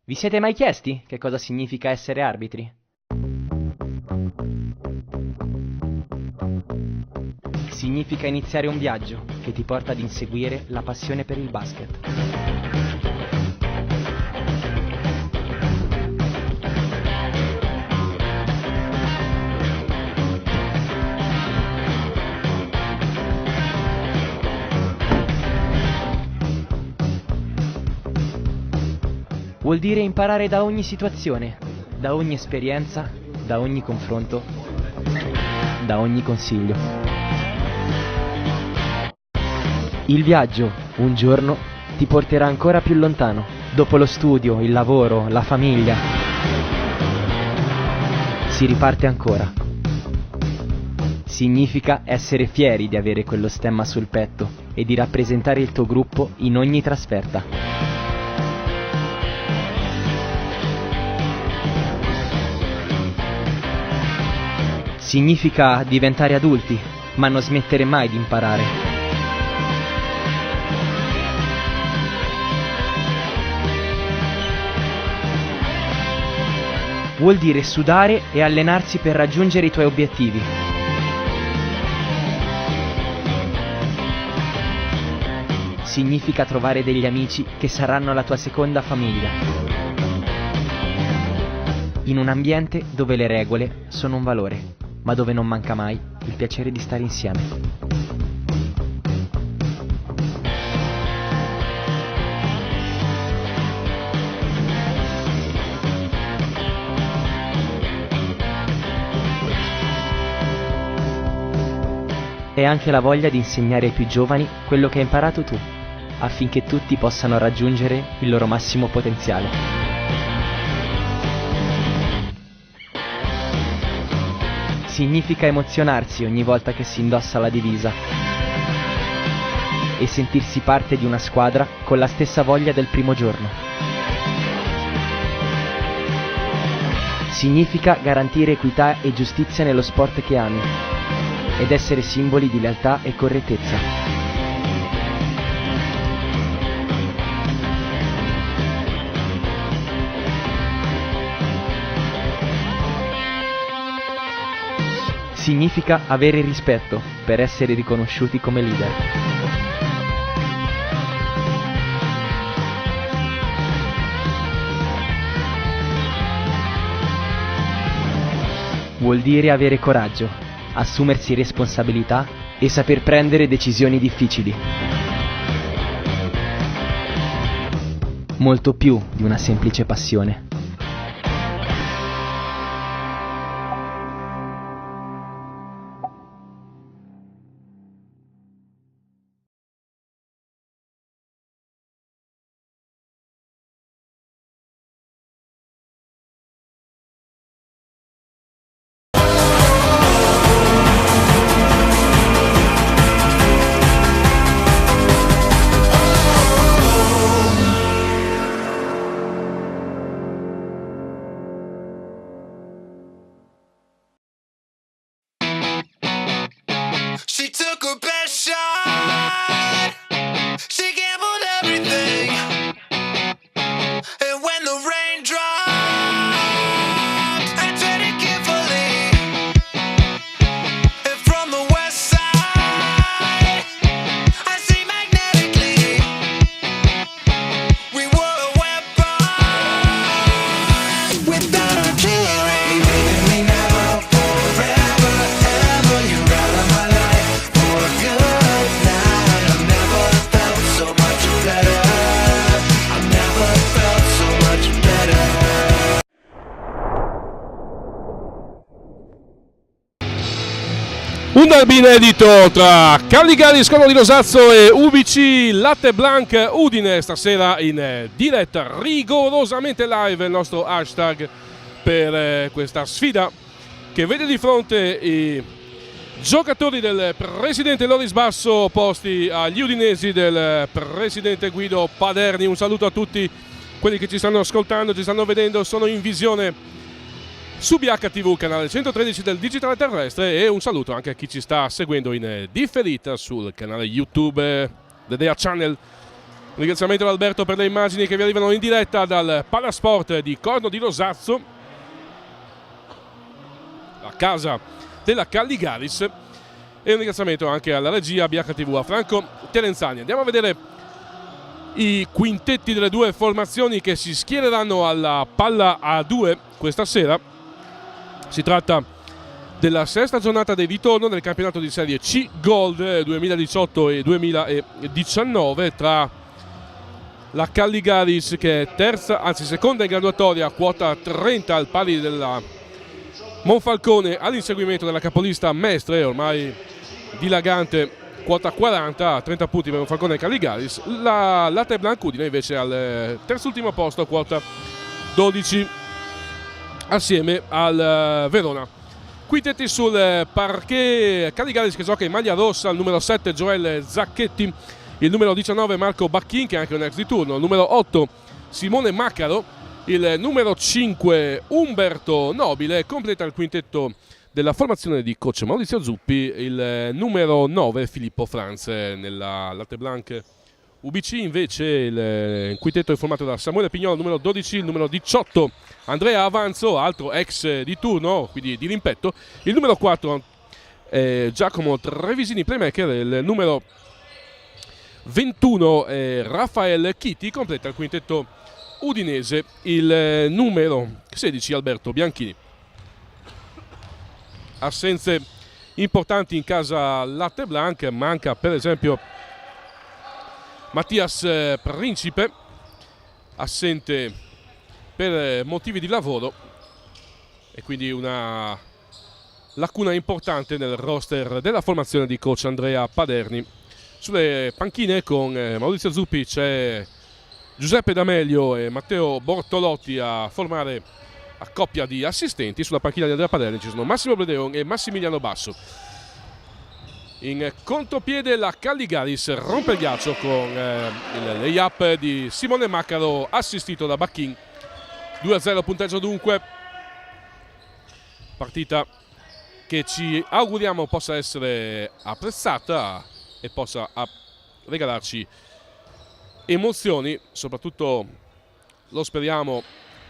Vi siete mai chiesti che cosa significa essere arbitri? Significa iniziare un viaggio che ti porta ad inseguire la passione per il basket. Vuol dire imparare da ogni situazione, da ogni esperienza, da ogni confronto, da ogni consiglio. Il viaggio, un giorno, ti porterà ancora più lontano, dopo lo studio, il lavoro, la famiglia. Si riparte ancora. Significa essere fieri di avere quello stemma sul petto e di rappresentare il tuo gruppo in ogni trasferta. Significa diventare adulti, ma non smettere mai di imparare. Vuol dire sudare e allenarsi per raggiungere i tuoi obiettivi. Significa trovare degli amici che saranno la tua seconda famiglia. In un ambiente dove le regole sono un valore, ma dove non manca mai il piacere di stare insieme. E anche la voglia di insegnare ai più giovani quello che hai imparato tu, affinché tutti possano raggiungere il loro massimo potenziale. Significa emozionarsi ogni volta che si indossa la divisa e sentirsi parte di una squadra con la stessa voglia del primo giorno. Significa garantire equità e giustizia nello sport che ami ed essere simboli di lealtà e correttezza. Significa avere rispetto per essere riconosciuti come leader. Vuol dire avere coraggio, assumersi responsabilità e saper prendere decisioni difficili. Molto più di una semplice passione. She took her best shot. She gambled everything. And when the rain dropped, I treaded carefully. And from the west side, I see magnetically. We were a weapon without a carry. Leaving me now forever, ever. You're out of my life for a good night. I've never felt so much better. I've never felt so much better. Un derby inedito tra Cagliari Scolo di Rosazzo e UBC Latte Blanc Udine, stasera in diretta rigorosamente live, il nostro hashtag per questa sfida che vede di fronte i giocatori del presidente Loris Basso opposti agli udinesi del presidente Guido Paderni. Un saluto a tutti quelli che ci stanno ascoltando, ci stanno vedendo, sono in visione su BHTV, canale 113 del digitale terrestre, e un saluto anche a chi ci sta seguendo in differita sul canale YouTube The Dea Channel Un ringraziamento ad Alberto per le immagini che vi arrivano in diretta dal Palasport di Corno di Rosazzo, la casa della Calligaris, e un ringraziamento anche alla regia BHTV, a Franco Terenzani. Andiamo a vedere i quintetti delle due formazioni che si schiereranno alla palla a 2 questa sera. Si tratta della sesta giornata di ritorno del campionato di Serie C Gold 2018 e 2019 tra la Calligaris, che è terza, anzi seconda in graduatoria, quota 30 al pari della Monfalcone, all'inseguimento della capolista Mestre, ormai dilagante, quota 40, 30 punti per Monfalcone e Calligaris. La Latte Blanc Udine invece al terzultimo posto, quota 12, assieme al Verona. Quintetti sul parquet: Calligaris che gioca in maglia rossa, il numero 7 Joel Zacchetti, il numero 19 Marco Bacchin, che è anche un ex di turno, il numero 8 Simone Maccaro, il numero 5 Umberto Nobile. Completa il quintetto della formazione di coach Maurizio Zuppi il numero 9 Filippo Franz. Nella Latte Blanc UBC invece il quintetto è formato da Samuele Pignolo, numero 12, il numero 18 Andrea Avanzo, altro ex di turno, quindi di rimpetto, il numero 4 Giacomo Trevisini playmaker, il numero 21 Raffaele Chiti. Completa il quintetto udinese il numero 16 Alberto Bianchini. Assenze importanti in casa Latte Blanc: manca per esempio Mattias Principe, assente per motivi di lavoro, e quindi una lacuna importante nel roster della formazione di coach Andrea Paderni. Sulle panchine con Maurizio Zuppi c'è Giuseppe D'Amelio e Matteo Bortolotti a formare a coppia di assistenti. Sulla panchina di Andrea Paderni ci sono Massimo Bledeon e Massimiliano Basso. In contropiede la Calligaris rompe il ghiaccio con il lay-up di Simone Maccaro, assistito da Bacchin. 2-0 punteggio dunque. Partita che ci auguriamo possa essere apprezzata e possa regalarci emozioni, soprattutto lo speriamo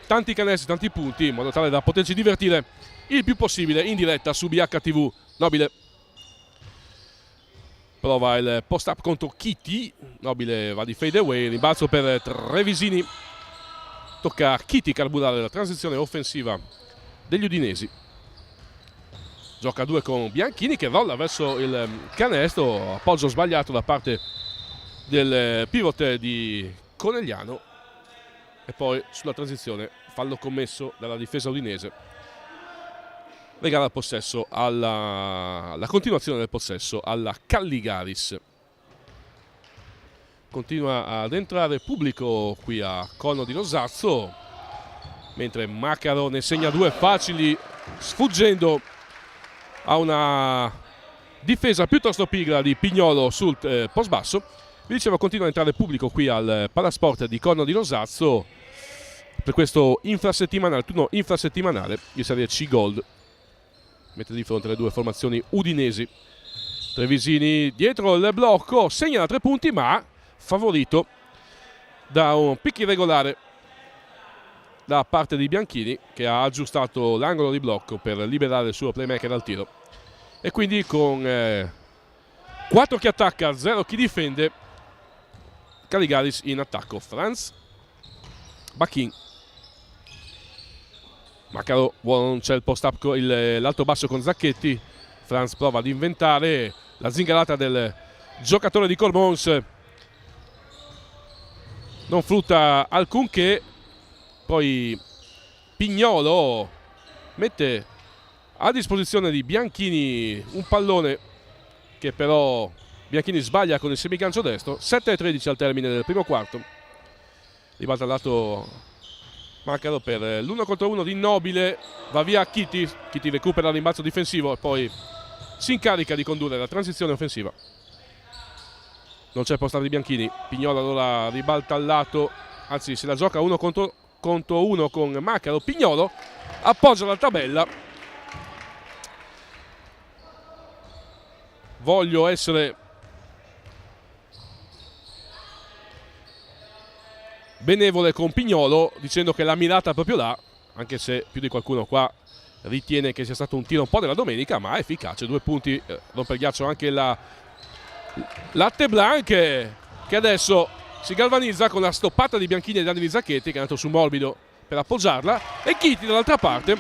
tanti canestri, tanti punti, in modo tale da poterci divertire il più possibile in diretta su BHTV. Nobile prova il post-up contro Chiti, Nobile va di fade away, rimbalzo per Trevisini, tocca a Chiti carburare la transizione offensiva degli udinesi. Gioca a 2 con Bianchini che rolla verso il canestro, appoggio sbagliato da parte del pivot di Conegliano, e poi sulla transizione fallo commesso dalla difesa udinese. Regala il possesso la continuazione del possesso alla Calligaris. Continua ad entrare pubblico qui a Corno di Rosazzo, mentre Maccaro ne segna 2 facili, sfuggendo a una difesa piuttosto pigra di Pignolo sul post basso. Vi dicevo, continua ad entrare pubblico qui al Palasport di Corno di Rosazzo per questo turno infrasettimanale di Serie C Gold. Mette di fronte le due formazioni udinesi. Trevisini dietro il blocco, segna da 3 punti, ma favorito da un pick irregolare da parte di Bianchini, che ha aggiustato l'angolo di blocco per liberare il suo playmaker al tiro. E quindi con 4 chi attacca, 0 chi difende, Calligaris in attacco. Franz, Bacchin, Maccaro, non c'è il post up, l'alto basso con Zacchetti. Franz prova ad inventare la zingarata del giocatore di Cormons, non frutta alcunché. Poi Pignolo mette a disposizione di Bianchini un pallone che però Bianchini sbaglia con il semigancio destro. 7-13 al termine del primo quarto. Ribalta al lato Maccaro per l'1 contro 1 di Nobile, va via Chiti recupera il rimbalzo difensivo e poi si incarica di condurre la transizione offensiva. Non c'è posta di Bianchini. Pignolo allora ribalta al lato, anzi se la gioca 1 contro 1 con Maccaro. Pignolo appoggia la tabella. Voglio essere benevole con Pignolo, dicendo che l'ha mirata proprio là, anche se più di qualcuno qua ritiene che sia stato un tiro un po' della domenica, ma efficace. 2 punti, rompe il ghiaccio anche la Latte Blanc, che adesso si galvanizza con la stoppata di Bianchini e Dani Zacchetti, che è andato su morbido per appoggiarla, e Chiti dall'altra parte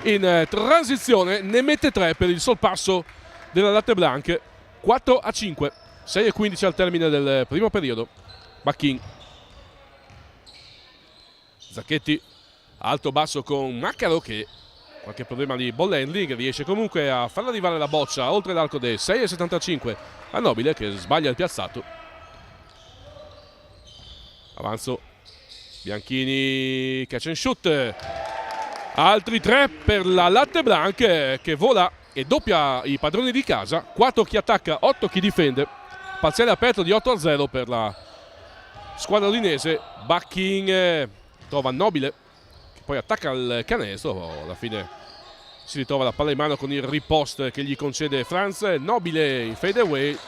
in transizione ne mette 3 per il sorpasso della Latte Blanc. 4-5, 6-15 al termine del primo periodo. Bacchin, Zacchetti alto basso con Maccaro, che qualche problema di ball handling, riesce comunque a far arrivare la boccia oltre l'arco dei 6,75 a Nobile, che sbaglia il piazzato. Avanzo Bianchini, catch and shoot, altri 3 per la Latte Blanc, che vola e doppia i padroni di casa. 4 chi attacca, 8 chi difende, parziale aperto di 8-0 per la squadra udinese. Bacchin trova Nobile, che poi attacca il canestro, alla fine si ritrova la palla in mano con il ripost che gli concede Franz. Nobile in fade away,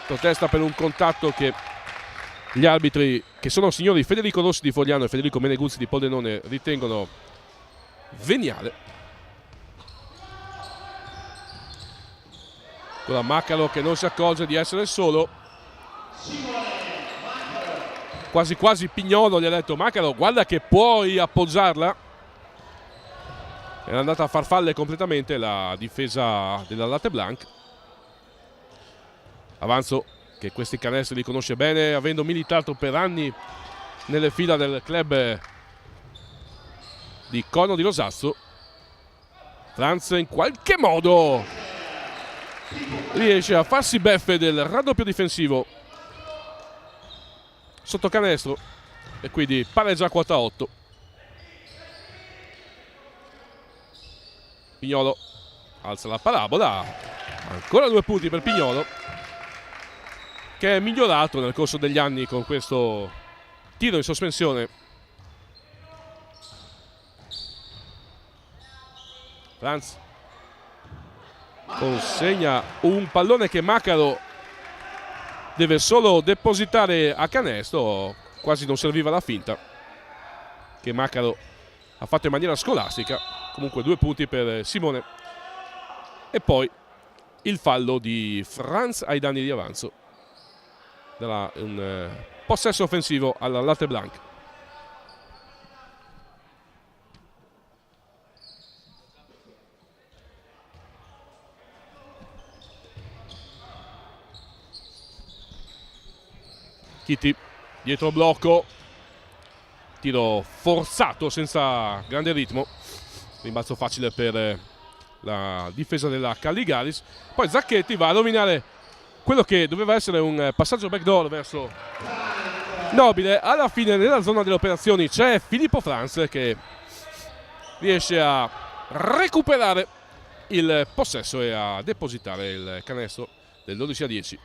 protesta per un contatto che gli arbitri, che sono signori Federico Rossi di Fogliano e Federico Meneguzzi di Pordenone, ritengono veniale. Con la Maccaro che non si accorge di essere solo, quasi quasi Pignolo gli ha detto: Maccaro, guarda che puoi appoggiarla. È andata a farfalle completamente la difesa della Latte Blanc. Avanzo, che questi canestri li conosce bene, avendo militato per anni nelle fila del club di Corno di Rosazzo. Franz in qualche modo riesce a farsi beffe del raddoppio difensivo sotto canestro e quindi pareggia 4-8. Pignolo alza la parabola, ancora 2 punti per Pignolo, che è migliorato nel corso degli anni con questo tiro in sospensione. Franz consegna un pallone che Maccaro deve solo depositare a canestro, quasi non serviva la finta che Maccaro ha fatto in maniera scolastica. Comunque 2 punti per Simone. E poi il fallo di Franz ai danni di Avanzo, darà un possesso offensivo alla Latte Blanc. Chiti dietro blocco, tiro forzato senza grande ritmo, rimbalzo facile per la difesa della Calligaris. Poi Zacchetti va a rovinare quello che doveva essere un passaggio backdoor verso Nobile. Alla fine nella zona delle operazioni c'è Filippo Franz, che riesce a recuperare il possesso e a depositare il canestro del 12-10.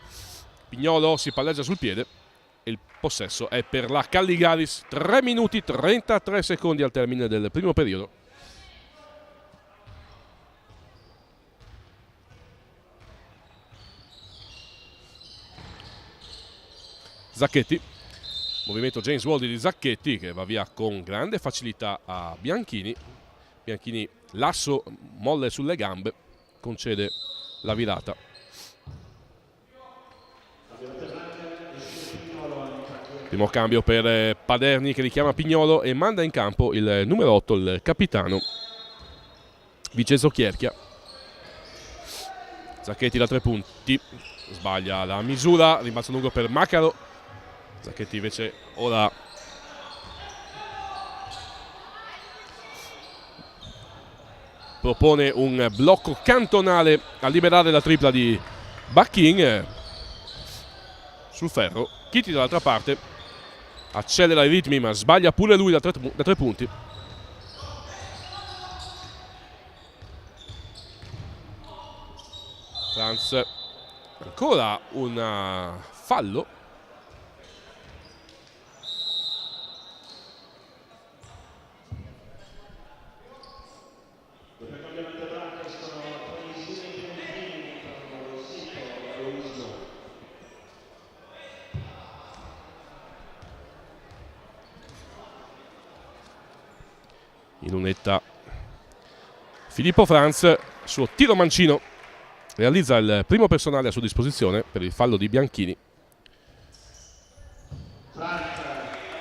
Pignolo si palleggia sul piede. Il possesso è per la Calligaris. 3 minuti 33 secondi al termine del primo periodo. Zacchetti, movimento James Waldie di Zacchetti, che va via con grande facilità a Bianchini. Bianchini lasso, molle sulle gambe, concede la virata. Primo cambio per Paderni, che richiama Pignolo e manda in campo il numero 8, il capitano Vincenzo Chierchia. Zacchetti da 3 punti, sbaglia la misura, rimbalzo lungo per Maccaro. Zacchetti invece ora propone un blocco cantonale a liberare la tripla di Bacchin sul ferro. Chiti dall'altra parte accelera i ritmi, ma sbaglia pure lui da 3 punti. Franz, ancora un fallo. in lunetta Filippo Franz, suo tiro mancino, realizza il primo personale a sua disposizione per il fallo di Bianchini.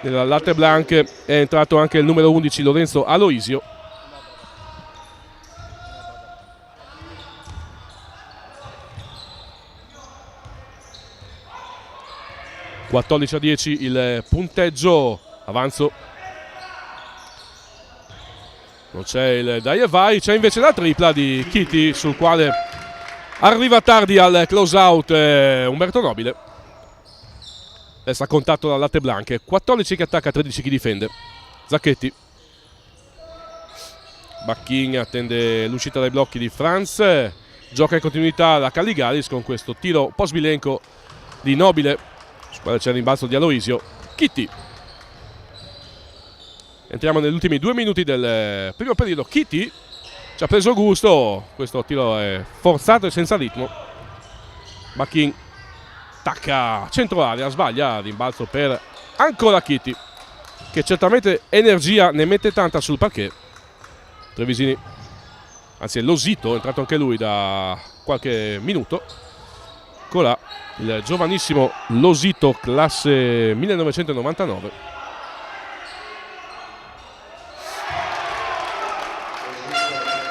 Nella latte blanc è entrato anche il numero 11 Lorenzo Aloisio. (14-10) il punteggio. Avanzo, non c'è il dai e vai, c'è invece la tripla di Chiti, sul quale arriva tardi al close out Umberto Nobile. Resta a contatto dalla latte blanche, 14 che attacca, 13 chi difende. Zacchetti, Bacchin attende l'uscita dai blocchi di Franz, gioca in continuità la Calligaris con questo tiro un po' sbilenco di Nobile, su quale c'è il rimbalzo di Aloisio. Chiti, entriamo negli ultimi 2 minuti del primo periodo. Chiti ci ha preso gusto, questo tiro è forzato e senza ritmo. Bacchin attacca centro area, sbaglia, rimbalzo per ancora Chiti, che certamente energia ne mette tanta sul parquet. Trevisini, anzi è Losito, è entrato anche lui da qualche minuto. Eccola, il giovanissimo Losito, classe 1999.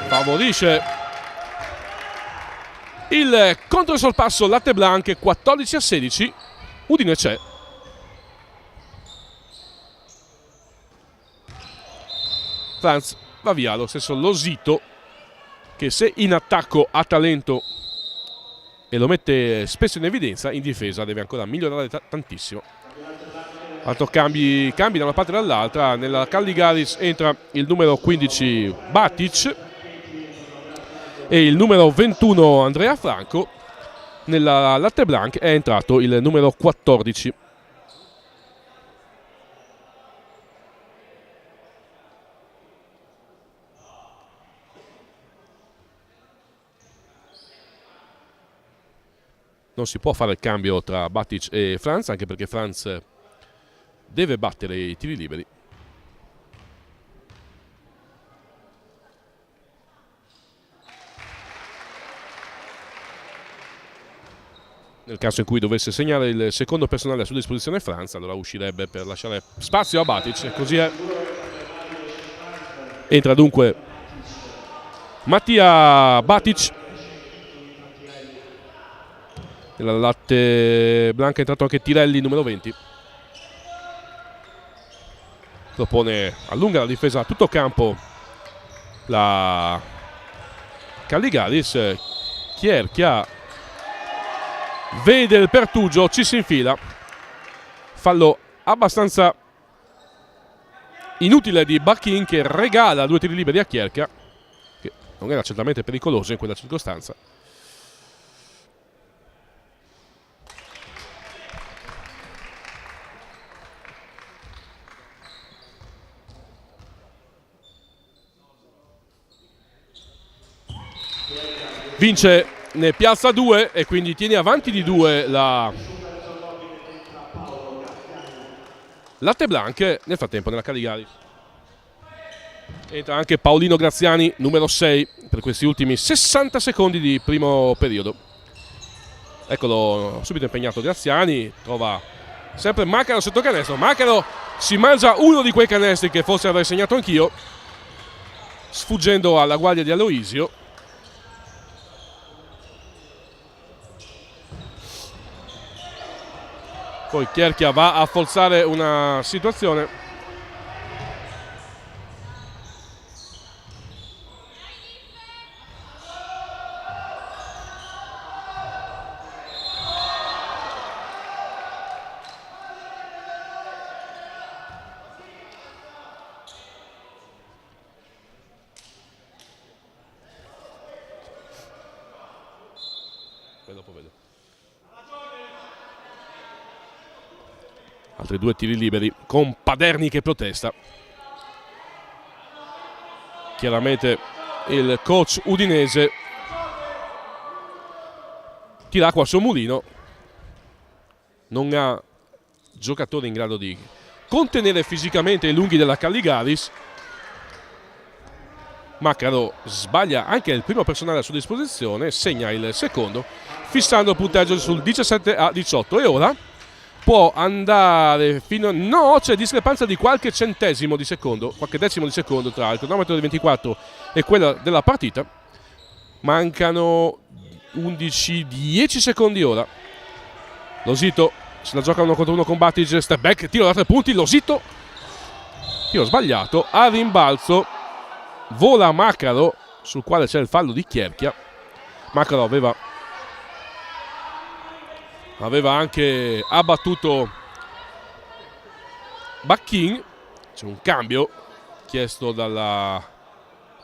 Favorisce il controsorpasso latte blanche, 14-16. Udine c'è. Franz va via, lo stesso Losito, che se in attacco ha talento e lo mette spesso in evidenza, in difesa deve ancora migliorare tantissimo. Altro cambi da una parte e dall'altra. Nella Calligaris entra il numero 15 Batic e il numero 21 Andrea Franco. Nella latte blanc è entrato il numero 14. Non si può fare il cambio tra Batic e Franz, anche perché Franz deve battere i tiri liberi. Nel caso in cui dovesse segnare il secondo personale a sua disposizione Franz, allora uscirebbe per lasciare spazio a Batic, e così è. Entra dunque Mattia Batic. Nella latte blanca è entrato anche Tirelli, numero 20. Propone, allunga la difesa a tutto campo la Calligaris. Chierchia vede il pertugio, ci si infila. Fallo abbastanza inutile di Bacchin, che regala 2 tiri liberi a Chierchia, che non era certamente pericoloso in quella circostanza. Vince, ne piazza 2 e quindi tiene avanti di 2 la latte blanche. Nel frattempo nella Calligaris entra anche Paolino Graziani, numero 6, per questi ultimi 60 secondi di primo periodo. Eccolo subito impegnato Graziani, trova sempre Macaro sotto canestro. Macaro si mangia uno di quei canestri che forse avrei segnato anch'io, sfuggendo alla guardia di Aloisio. Poi Chierchia va a forzare una situazione. Altri 2 tiri liberi con Paderni che protesta. Chiaramente il coach udinese tira acqua al suo mulino. Non ha giocatori in grado di contenere fisicamente i lunghi della Calligaris. Maccaro sbaglia anche il primo personale a sua disposizione, segna il secondo, fissando il punteggio sul 17-18. E ora può andare fino... No, c'è discrepanza di qualche centesimo di secondo, qualche decimo di secondo tra il cronometro del 24 e quella della partita. Mancano 10 secondi ora. Losito se la gioca 1 contro 1 con Batic, step back, tiro da 3 punti, Losito, tiro sbagliato, a rimbalzo vola Maccaro, sul quale c'è il fallo di Chierchia. Maccaro aveva anche abbattuto Bacchin. C'è un cambio chiesto dalla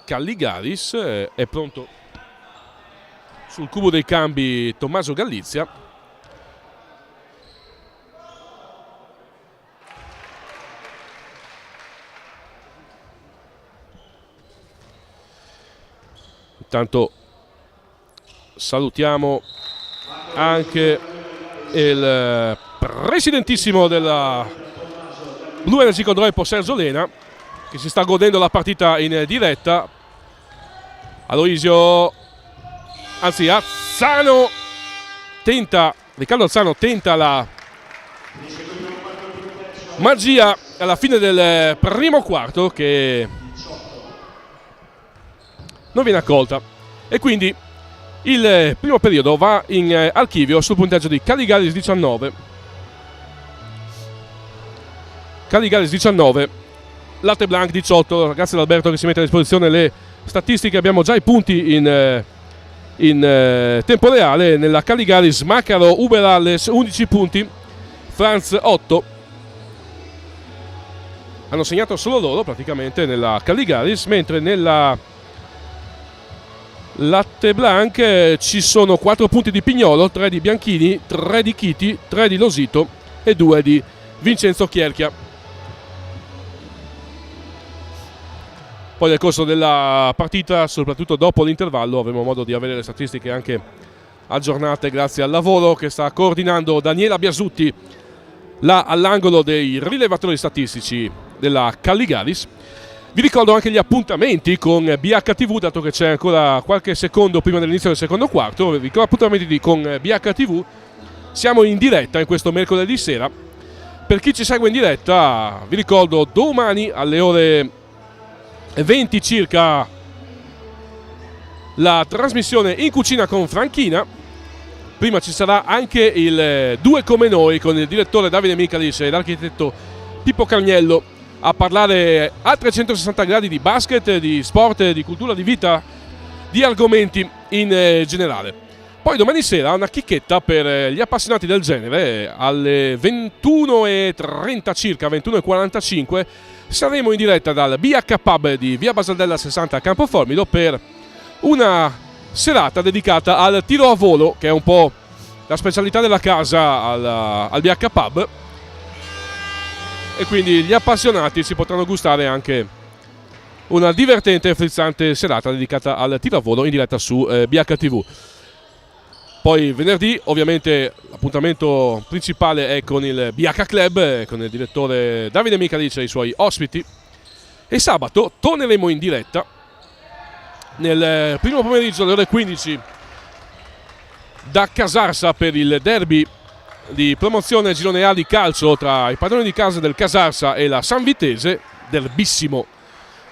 Calligaris, è pronto sul cubo dei cambi Tommaso Galizia. Intanto salutiamo anche il presidentissimo della Blu Energy Codroipo, Sergio Lena, che si sta godendo la partita in diretta. Riccardo Azzano tenta la magia alla fine del primo quarto, che non viene accolta, e quindi il primo periodo va in archivio sul punteggio di Calligaris 19, Latte Blanc 18. Grazie ad Alberto che si mette a disposizione le statistiche. Abbiamo già i punti in tempo reale. Nella Calligaris Maccaro, Uberalles 11 punti, Franz 8. Hanno segnato solo loro praticamente nella Calligaris, mentre nella Latte Blanc ci sono 4 punti di Pignolo, 3 di Bianchini, 3 di Chiti, 3 di Losito e 2 di Vincenzo Chierchia. Poi nel corso della partita, soprattutto dopo l'intervallo, avremo modo di avere le statistiche anche aggiornate grazie al lavoro che sta coordinando Daniela Biasutti là all'angolo dei rilevatori statistici della Calligaris. Vi ricordo anche gli appuntamenti con BHTV, dato che c'è ancora qualche secondo prima dell'inizio del secondo quarto. Vi ricordo appuntamenti con BHTV. Siamo in diretta in questo mercoledì sera. Per chi ci segue in diretta, vi ricordo domani alle ore 20 circa la trasmissione In Cucina con Franchina. Prima ci sarà anche il Due come noi con il direttore Davide Michalis e l'architetto Pippo Cagnello a parlare a 360 gradi di basket, di sport, di cultura, di vita, di argomenti in generale. Poi domani sera una chicchetta per gli appassionati del genere. Alle 21:30 circa, 21:45, saremo in diretta dal BH Pub di via Basaldella 60 a Campoformido per una serata dedicata al tiro a volo, che è un po' la specialità della casa al BH Pub, e quindi gli appassionati si potranno gustare anche una divertente e frizzante serata dedicata al tiro a volo in diretta su BHTV. Poi venerdì ovviamente l'appuntamento principale è con il BH Club, con il direttore Davide Michalis e i suoi ospiti, e sabato torneremo in diretta nel primo pomeriggio alle ore 15 da Casarsa per il derby di promozione girone A di calcio tra i padroni di casa del Casarsa e la San Vitese, derbissimo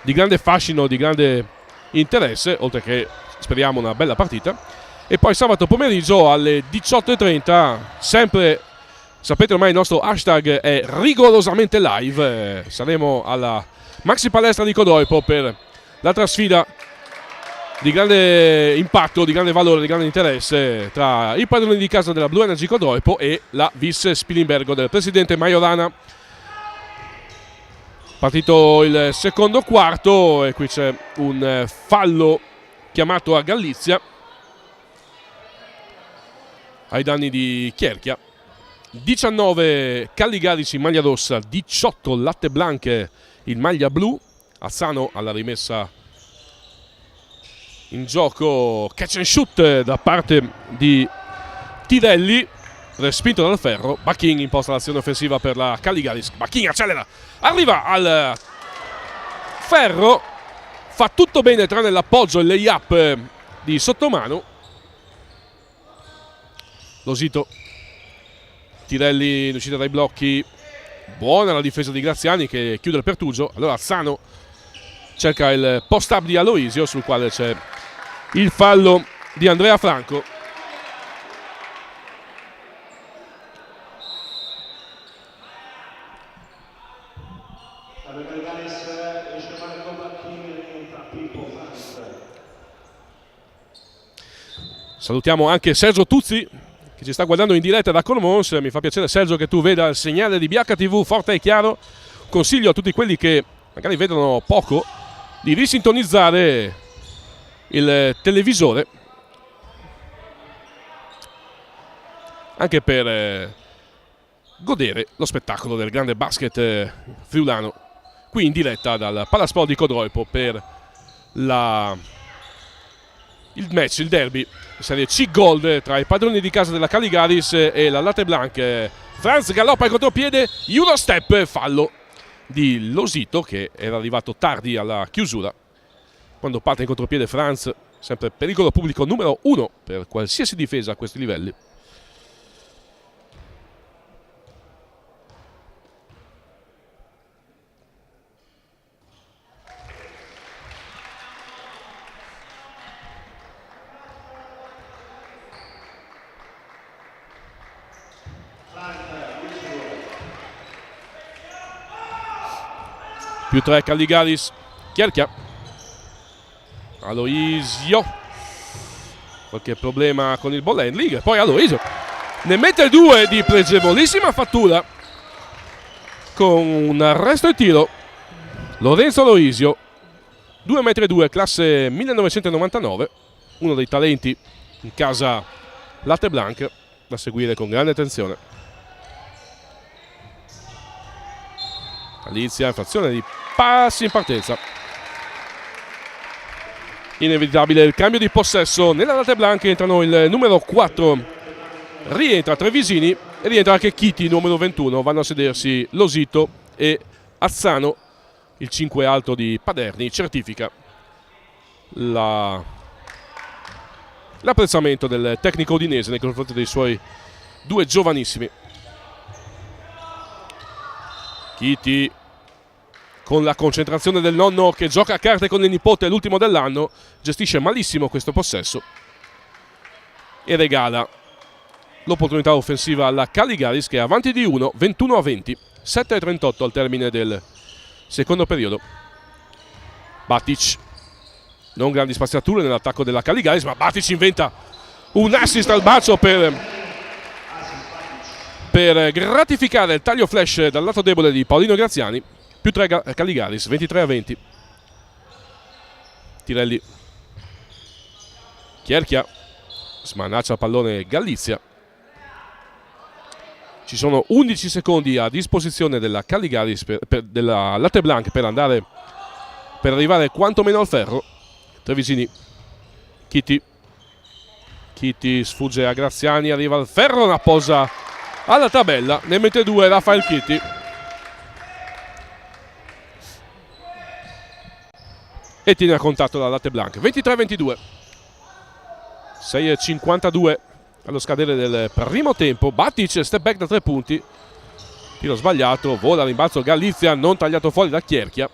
di grande fascino, di grande interesse, oltre che speriamo una bella partita. E poi sabato pomeriggio alle 18:30, sempre, sapete ormai il nostro hashtag è rigorosamente live, saremo alla Maxi Palestra di Codroipo per l'altra sfida di grande impatto, di grande valore, di grande interesse tra i padroni di casa della Blu Energy Codroipo e la Vis Spilimbergo del presidente Majorana. Partito il secondo quarto e qui c'è un fallo chiamato a Galizia ai danni di Chierchia. 19 Calligaris in maglia rossa, 18 Latte Blanc in maglia blu. Azzano alla rimessa in gioco, catch and shoot da parte di Tirelli, respinto dal ferro. Bacchin imposta l'azione offensiva per la Calligaris. Bacchin accelera, arriva al ferro, fa tutto bene tranne l'appoggio, il layup di sottomano. Losito, Tirelli in uscita dai blocchi, buona la difesa di Graziani che chiude il pertugio. Allora Azzano cerca il post-up di Aloisio, sul quale c'è il fallo di Andrea Franco. Salutiamo anche Sergio Tuzzi che ci sta guardando in diretta da Cormons. Mi fa piacere, Sergio, che tu veda il segnale di BHTV forte e chiaro. Consiglio a tutti quelli che magari vedono poco di risintonizzare il televisore, anche per godere lo spettacolo del grande basket friulano qui in diretta dal Palasport di Codroipo per il match, il derby Serie C Gold tra i padroni di casa della Caligaris e la Latte Blanc. Franz galoppa il contropiede, Euro step, fallo di Losito che era arrivato tardi alla chiusura. Quando parte in contropiede Franz, sempre pericolo pubblico numero 1 per qualsiasi difesa a questi livelli. Più 3 Caligaris, Chierchia, Aloisio, qualche problema con il ball handling, poi Aloisio ne mette 2 di pregevolissima fattura con un arresto e tiro. Lorenzo Aloisio, 2,2 m, classe 1999, uno dei talenti in casa Latte Blanc, da seguire con grande attenzione. Alizia, infrazione di passi in partenza. Inevitabile il cambio di possesso nella Latte Blanc. Entrano il numero 4, rientra Trevisini e rientra anche Chiti, numero 21. Vanno a sedersi Losito e Azzano. Il 5 alto di Paderni certifica l'apprezzamento del tecnico udinese nei confronti dei suoi 2 giovanissimi. Chiti con la concentrazione del nonno che gioca a carte con il nipote, l'ultimo dell'anno, gestisce malissimo questo possesso e regala l'opportunità offensiva alla Caligaris, che è avanti di 1, 21-20, 7:38 al termine del secondo periodo. Batic, non grandi spaziature nell'attacco della Caligaris, ma Batic inventa un assist al bacio per gratificare il taglio flash dal lato debole di Paolino Graziani. Più 3 Caligaris, 23-20. Tirelli, Chierchia, smanaccia il pallone Galizia. Ci sono 11 secondi a disposizione della Caligaris, della Latte Blanc, per arrivare quantomeno al ferro. Trevisini, Chiti sfugge a Graziani, arriva al ferro, una posa alla tabella, ne mette 2 Rafael Chiti. E tiene a contatto la Latte Blanc. 23-22. 6:52 allo scadere del primo tempo. Batic, step back da 3 punti. Tiro sbagliato, vola rimbalzo Galizia, non tagliato fuori da Chierchia.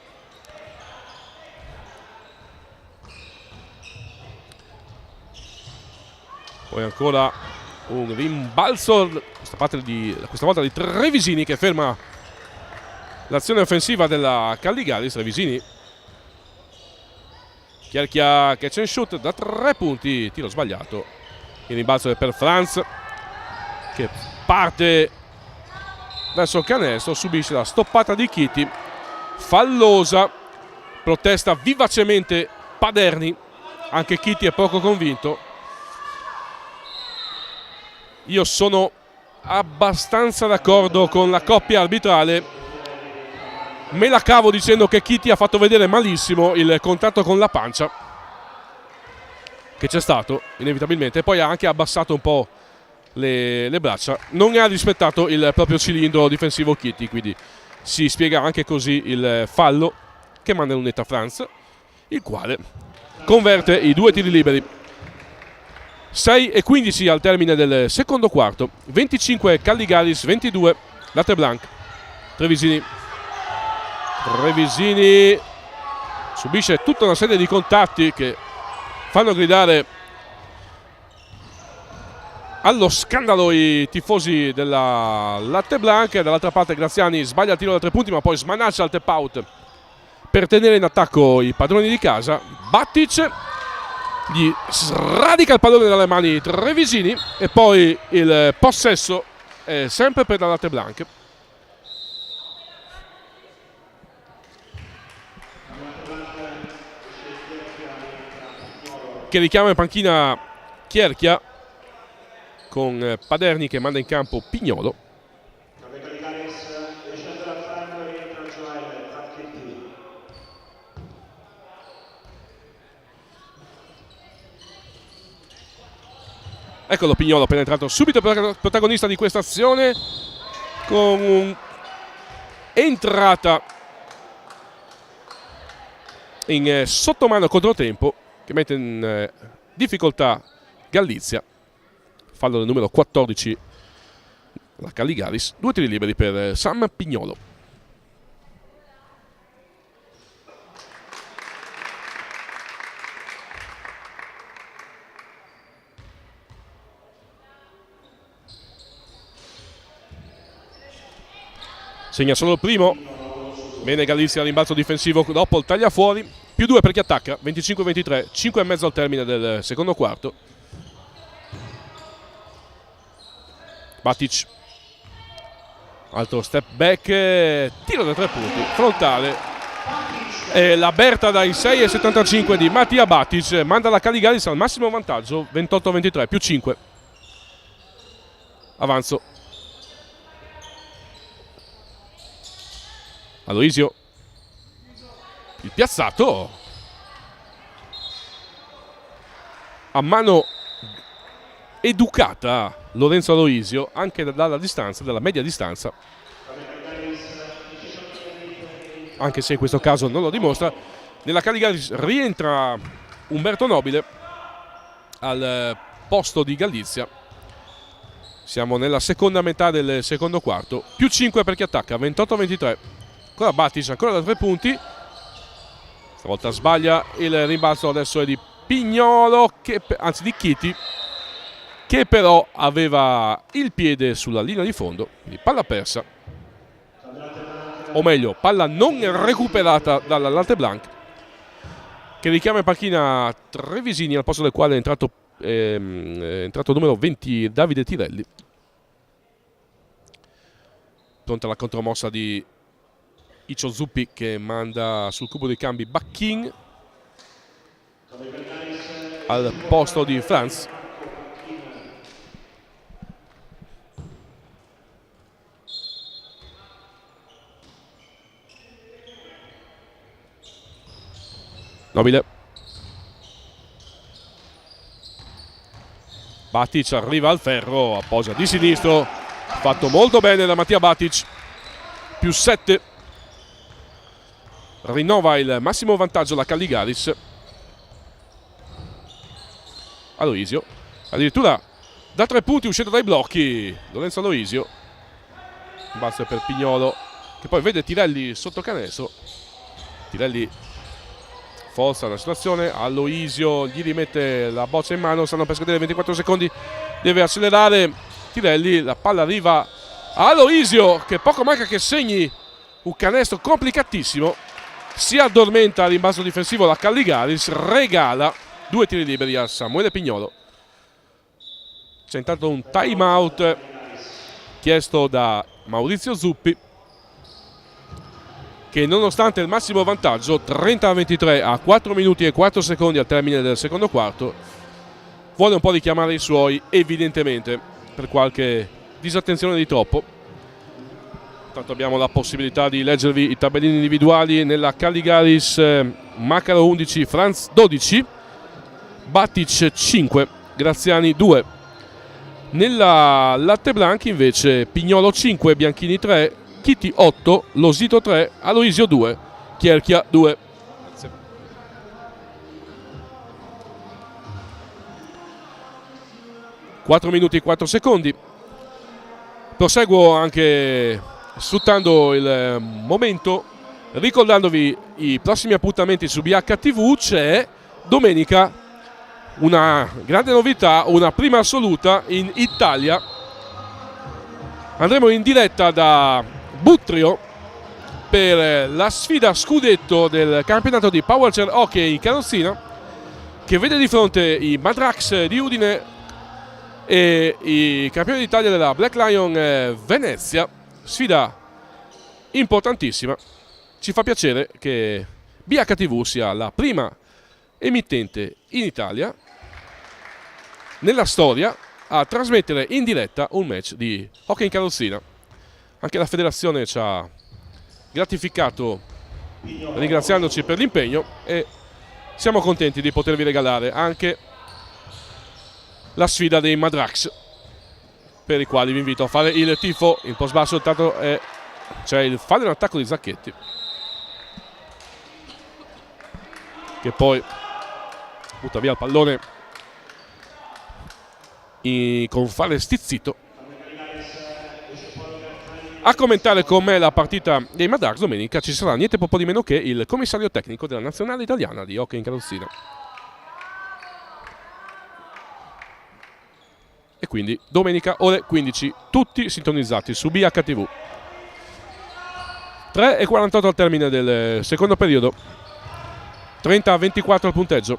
Poi ancora un rimbalzo, questa volta di Trevisini, che ferma l'azione offensiva della Caligaris. Trevisini, Chierchia catch and shoot da 3 punti, tiro sbagliato. Il rimbalzo è per Franz, che parte verso il canestro, subisce la stoppata di Chiti, fallosa, protesta vivacemente Paderni, anche Chiti è poco convinto. Io sono abbastanza d'accordo con la coppia arbitrale. Me la cavo dicendo che Chiti ha fatto vedere malissimo il contatto con la pancia che c'è stato inevitabilmente, poi ha anche abbassato un po' le braccia, non ha rispettato il proprio cilindro difensivo Chiti, quindi si spiega anche così il fallo che manda lunetta Franz. il quale converte i 2 tiri liberi. 6:15 al termine del secondo quarto. 25 Calligaris, 22 Latte Blanc. Trevisini subisce tutta una serie di contatti che fanno gridare allo scandalo i tifosi della Latte Blanc. Dall'altra parte Graziani sbaglia il tiro da 3 punti, ma poi smanaccia il tap out per tenere in attacco i padroni di casa. Batic gli sradica il pallone dalle mani Trevisini e poi il possesso è sempre per la Latte Blanc. Che richiama in panchina Chierchia con Paderni che manda in campo Pignolo. Eccolo Pignolo, penetrato subito protagonista di questa azione con un'entrata in sottomano controtempo che mette in difficoltà Galizia. Fallo del numero 14 la Calligaris. 2 tiri liberi per Sam Pignolo. Segna solo il primo. Bene Galizia al rimbalzo difensivo dopo il tagliafuori. Più 2 per chi attacca. 25-23. 5,5 al termine del secondo quarto. Batic. Altro step back. Tiro da 3 punti. Frontale. E la Berta dai 6,75 di Mattia Batic manda la Calligaris al massimo vantaggio. 28-23. Più 5. Avanzo. Aloisio, il piazzato a mano educata Lorenzo Aloisio anche dalla distanza, dalla media distanza, anche se in questo caso non lo dimostra. Nella Calligaris rientra Umberto Nobile al posto di Galizia. Siamo nella seconda metà del secondo quarto. Più 5 per chi attacca. 28-23. Ancora Batic, ancora da 3 punti. Stavolta sbaglia il rimbalzo, adesso è di Pignolo, anzi di Chiti, che però aveva il piede sulla linea di fondo. Quindi palla persa, o meglio palla non recuperata dalla Latte Blanc, che richiama in panchina Trevisini, al posto del quale è entrato numero 20 Davide Tirelli. Pronta la contromossa di Icio Zuppi che manda sul cubo dei cambi Bacchin al posto di Franz. Nobile. Batic arriva al ferro, appoggia di sinistro, fatto molto bene da Mattia Batic. Più 7. Rinnova il massimo vantaggio la Calligaris. Aloisio, addirittura da 3 punti uscendo dai blocchi. Lorenzo Aloisio. Balzo per Pignolo, che poi vede Tirelli sotto canestro. Tirelli forza la situazione. Aloisio gli rimette la boccia in mano. Stanno per scadere 24 secondi. Deve accelerare Tirelli. La palla arriva a Aloisio, che poco manca che segni un canestro complicatissimo. Si addormenta al rimbalzo difensivo la Calligaris, regala 2 tiri liberi a Samuele Pignolo. C'è intanto un time out chiesto da Maurizio Zuppi, che nonostante il massimo vantaggio 30-23 a 4 minuti e 4 secondi al termine del secondo quarto, vuole un po' richiamare i suoi, evidentemente per qualche disattenzione di troppo. Tanto abbiamo la possibilità di leggervi i tabellini individuali. Nella Calligaris Macaro 11, Franz 12, Batic 5, Graziani 2. Nella Latte Blanc invece Pignolo 5, Bianchini 3, Chiti 8, Losito 3, Aloisio 2, Chierchia 2. Grazie. 4 minuti e 4 secondi. Proseguo anche sfruttando il momento, ricordandovi i prossimi appuntamenti su BHTV. C'è domenica una grande novità, una prima assoluta in Italia. Andremo in diretta da Buttrio per la sfida scudetto del campionato di Powerchair Hockey in carrozzina, che vede di fronte i Madrax di Udine e i campioni d'Italia della Black Lion Venezia. Sfida importantissima. Ci fa piacere che BHTV sia la prima emittente in Italia nella storia a trasmettere in diretta un match di hockey in carrozzina. Anche la federazione ci ha gratificato ringraziandoci per l'impegno e siamo contenti di potervi regalare anche la sfida dei Madrax, per i quali vi invito a fare il tifo. In post basso intanto c'è il fallo in attacco di Zacchetti, che poi butta via il pallone con fare stizzito. A commentare con me la partita dei Madrax domenica ci sarà niente po' di meno che il commissario tecnico della nazionale italiana di hockey in carrozzina. E quindi domenica ore 15 tutti sintonizzati su BHTV. 3:48 al termine del secondo periodo, 30-24 il punteggio,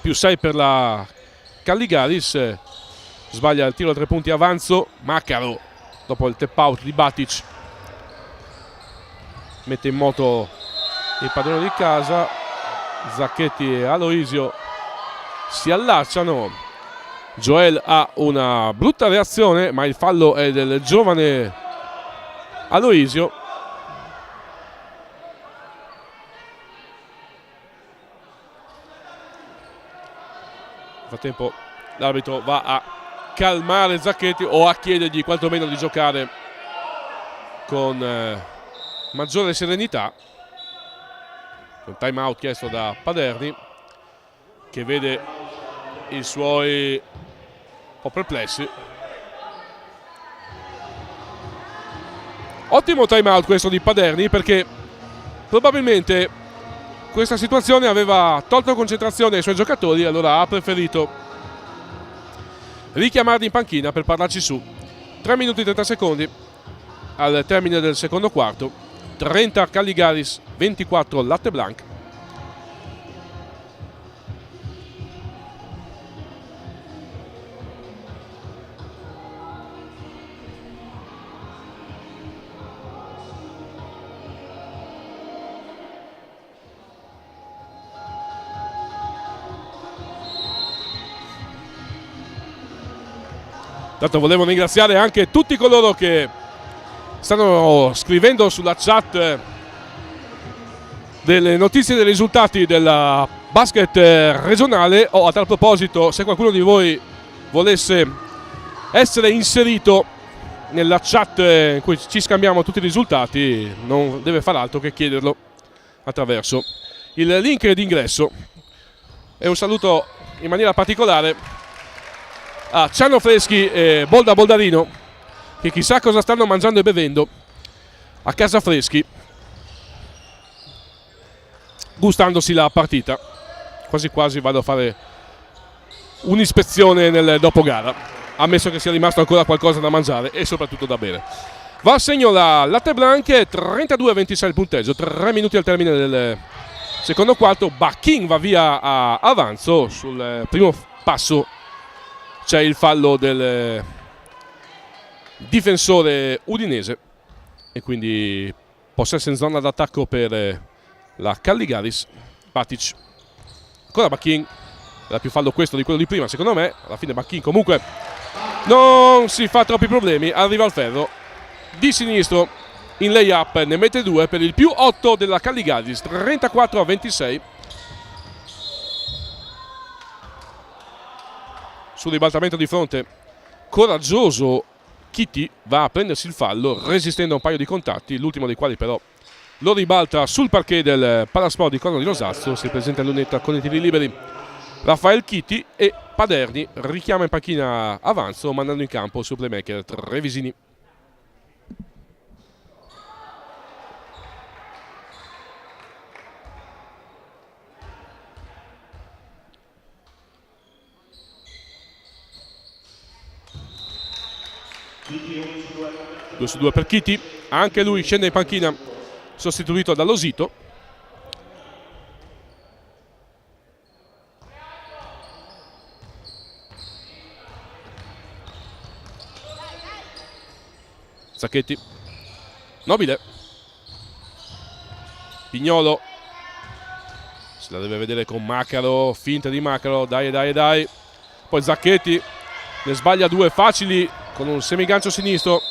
più 6 per la Calligaris. Sbaglia il tiro a 3 punti avanzo Macaro dopo il tap out di Batic, mette in moto il padrone di casa. Zacchetti e Aloisio si allacciano. Joel ha una brutta reazione, ma il fallo è del giovane Aloisio. Nel frattempo l'arbitro va a calmare Zacchetti o a chiedergli quantomeno di giocare con maggiore serenità. Un time out chiesto da Paderni, che vede i suoi un po' perplessi. Ottimo time out questo di Paderni, perché probabilmente questa situazione aveva tolto concentrazione ai suoi giocatori, allora ha preferito richiamarli in panchina per parlarci su. 3 minuti e 30 secondi al termine del secondo quarto, 30 Calligaris, 24 Latte Blanc. Tanto volevo ringraziare anche tutti coloro che stanno scrivendo sulla chat delle notizie dei risultati della basket regionale. A tal proposito, se qualcuno di voi volesse essere inserito nella chat in cui ci scambiamo tutti i risultati, non deve far altro che chiederlo attraverso il link d'ingresso. E un saluto in maniera particolare a Ciano Freschi e Bolda Boldarino, che chissà cosa stanno mangiando e bevendo a casa Freschi, gustandosi la partita. Quasi quasi vado a fare un'ispezione nel dopogara, ammesso che sia rimasto ancora qualcosa da mangiare e soprattutto da bere. Va a segno la Latte Blanc, 32-26 il punteggio, 3 minuti al termine del secondo quarto. Bacchin va via a avanzo. Sul primo passo c'è il fallo del difensore udinese e quindi possesso in zona d'attacco per la Calligaris. Batic, ancora Bacchin, era più fallo questo di quello di prima secondo me. Alla fine Bacchin comunque non si fa troppi problemi, arriva al ferro di sinistro in lay-up, ne mette 2 per il più 8 della Calligaris, 34-26. Sul ribaltamento di fronte coraggioso Kitty va a prendersi il fallo resistendo a un paio di contatti, l'ultimo dei quali però lo ribalta sul parquet del Palasport di Corno di Rosazzo. Si presenta in lunetta con i tiri liberi Rafael Chiti, e Paderni richiama in panchina Avanzo, mandando in campo il suo playmaker Trevisini. Due su due per Chiti, anche lui scende in panchina, sostituito da Losito. Zacchetti, Nobile, Pignolo, se la deve vedere con Macaro, finta di Macaro, dai. Poi Zacchetti ne sbaglia due facili con un semigancio sinistro.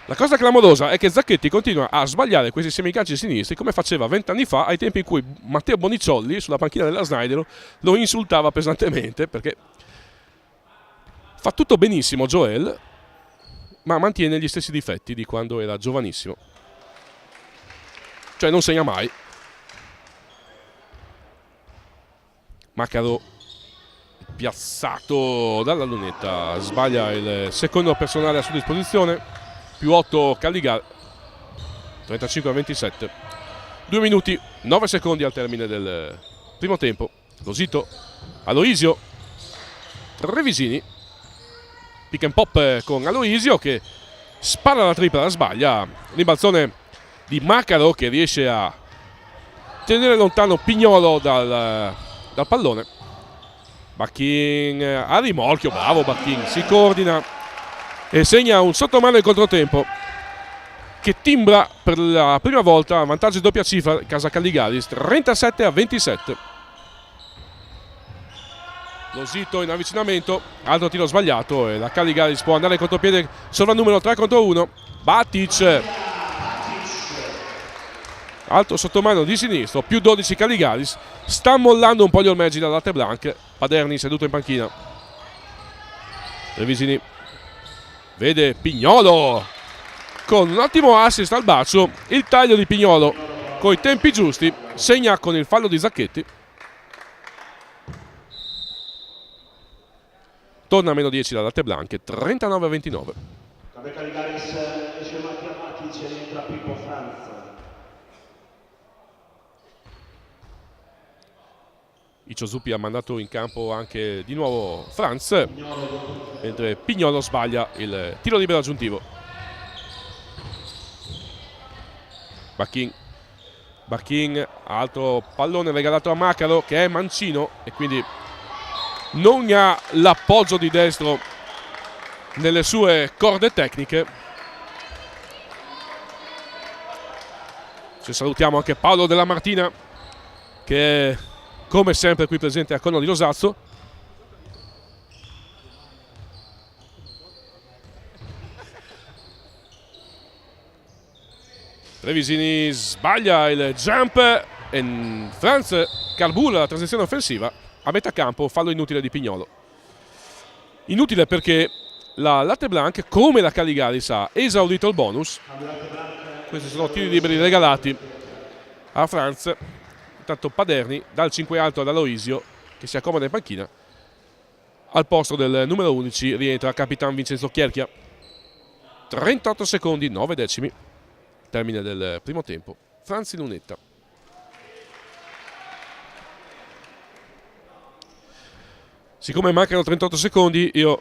La cosa clamorosa è che Zacchetti continua a sbagliare questi semiganci sinistri come faceva 20 anni fa, ai tempi in cui Matteo Boniciolli sulla panchina della Snyder lo insultava pesantemente, perché fa tutto benissimo Joel, ma mantiene gli stessi difetti di quando era giovanissimo, cioè non segna mai. Macaro piazzato dalla lunetta, sbaglia il secondo personale a sua disposizione, più 8 Calligali, 35-27, 2 minuti 9 secondi al termine del primo tempo. Losito, Aloisio, Trevisini, pick and pop con Aloisio che spara la tripla, la sbaglia, rimbalzone di Macaro che riesce a tenere lontano Pignolo dal pallone. Bacchin a rimorchio, bravo Bacchin, si coordina e segna un sottomano in controtempo che timbra per la prima volta vantaggio di doppia cifra casa Calligaris, 37-27. Losito in avvicinamento, altro tiro sbagliato e la Calligaris può andare in contropiede, sovrannumero 3 contro 1. Batic, altro sottomano di sinistro, più 12 Calligaris, sta mollando un po' gli ormeggi da latte blanche. Paderni seduto in panchina, Trevisini vede Pignolo con un ottimo assist al bacio, il taglio di Pignolo con i tempi giusti, segna con il fallo di Zacchetti. Torna a meno 10 da latte blanche, 39-29. Cambia Calligaris, esce Mattia Matic e entra Pippo Franz. Icio Zuppi ha mandato in campo anche di nuovo Franz, mentre Pignolo sbaglia il tiro libero aggiuntivo. Bacchin, altro pallone regalato a Macaro che è mancino e quindi non ha l'appoggio di destro nelle sue corde tecniche. Ci salutiamo anche Paolo Della Martina che è come sempre qui presente a Conno di Losazzo. Trevisini sbaglia il jump e Franz carbura la transizione offensiva a metà campo, fallo inutile di Pignolo. Inutile perché la Latte Blanc, come la Calligaris, ha esaurito il bonus. Questi sono tiri liberi regalati a Franz. Intanto Paderni dal 5 alto ad Aloisio che si accomoda in panchina. Al posto del numero 11 rientra Capitan Vincenzo Chierchia. 38 secondi 9 decimi termine del primo tempo. Franz in lunetta. Siccome mancano 38 secondi, io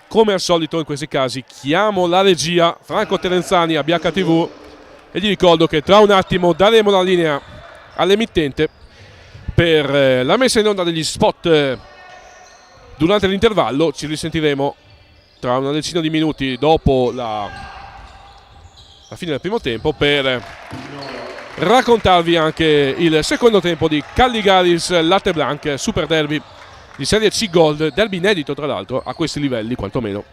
come al solito in questi casi chiamo la regia, Franco Terenzani a BHTV, e gli ricordo che tra un attimo daremo la linea all'emittente per la messa in onda degli spot durante l'intervallo. Ci risentiremo tra una decina di minuti dopo la fine del primo tempo per raccontarvi anche il secondo tempo di Calligaris Latte Blanc Super Derby di Serie C Gold, derby inedito tra l'altro a questi livelli quantomeno.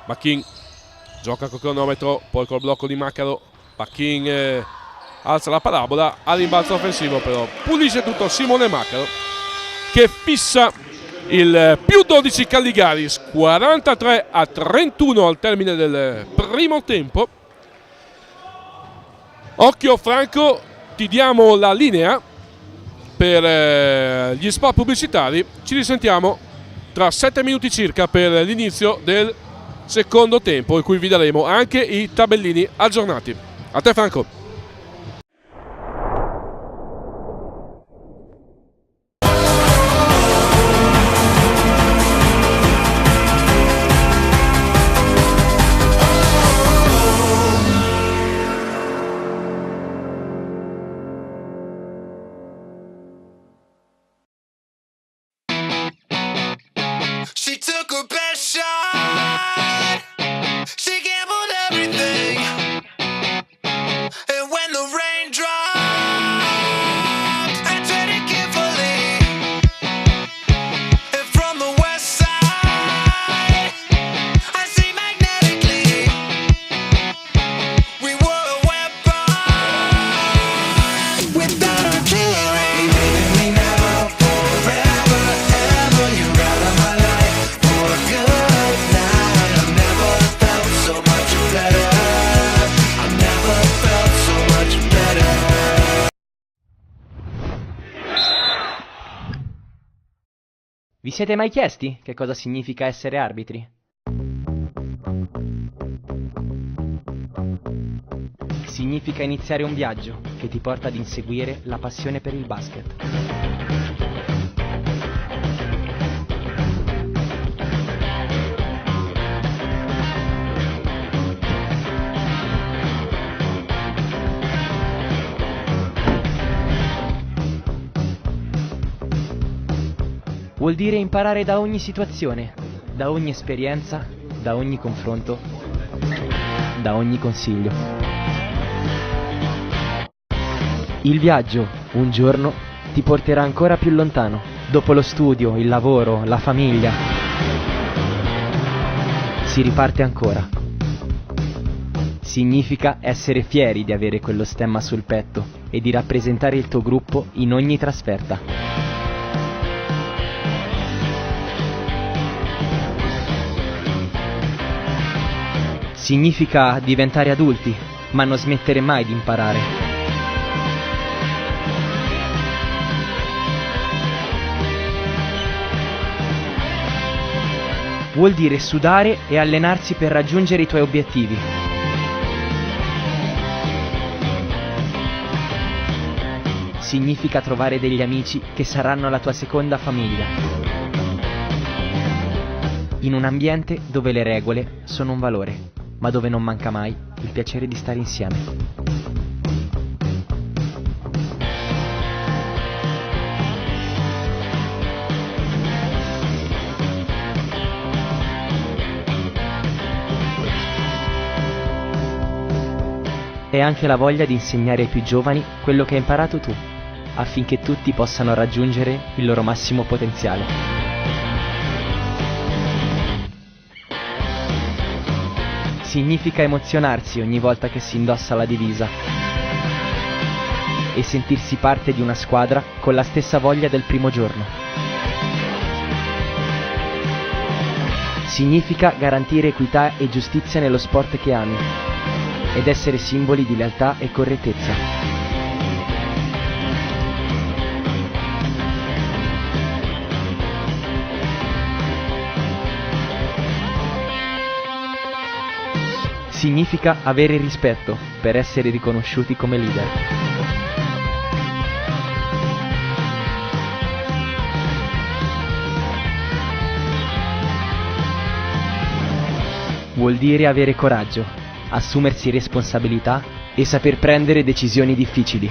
Bacchin gioca col cronometro, poi col blocco di Macaro. Bacchin alza la parabola, a rimbalzo offensivo però pulisce tutto Simone Macaro che fissa il più 12 Calligaris, 43-31 al termine del primo tempo. Occhio Franco, ti diamo la linea per gli spot pubblicitari. Ci risentiamo tra 7 minuti circa per l'inizio del secondo tempo, in cui vi daremo anche i tabellini aggiornati. A te Franco. She took her best shot. She gambled everything. And when the rain dropped, I treaded carefully. And from the west side, I see magnetically. We were a weapon without a killing. Leaving me now forever, ever. You're out of my life for a good night. I've never felt so much better. I've never felt so much better. Vi siete mai chiesti che cosa significa essere arbitri? Significa iniziare un viaggio che ti porta ad inseguire la passione per il basket. Vuol dire imparare da ogni situazione, da ogni esperienza, da ogni confronto, da ogni consiglio. Il viaggio, un giorno, ti porterà ancora più lontano, dopo lo studio, il lavoro, la famiglia. Si riparte ancora. Significa essere fieri di avere quello stemma sul petto e di rappresentare il tuo gruppo in ogni trasferta. Significa diventare adulti, ma non smettere mai di imparare. Vuol dire sudare e allenarsi per raggiungere i tuoi obiettivi. Significa trovare degli amici che saranno la tua seconda famiglia. In un ambiente dove le regole sono un valore, ma dove non manca mai il piacere di stare insieme. E anche la voglia di insegnare ai più giovani quello che hai imparato tu, affinché tutti possano raggiungere il loro massimo potenziale. Significa emozionarsi ogni volta che si indossa la divisa e sentirsi parte di una squadra con la stessa voglia del primo giorno. Significa garantire equità e giustizia nello sport che ami ed essere simboli di lealtà e correttezza. Significa avere rispetto per essere riconosciuti come leader. Vuol dire avere coraggio, assumersi responsabilità e saper prendere decisioni difficili.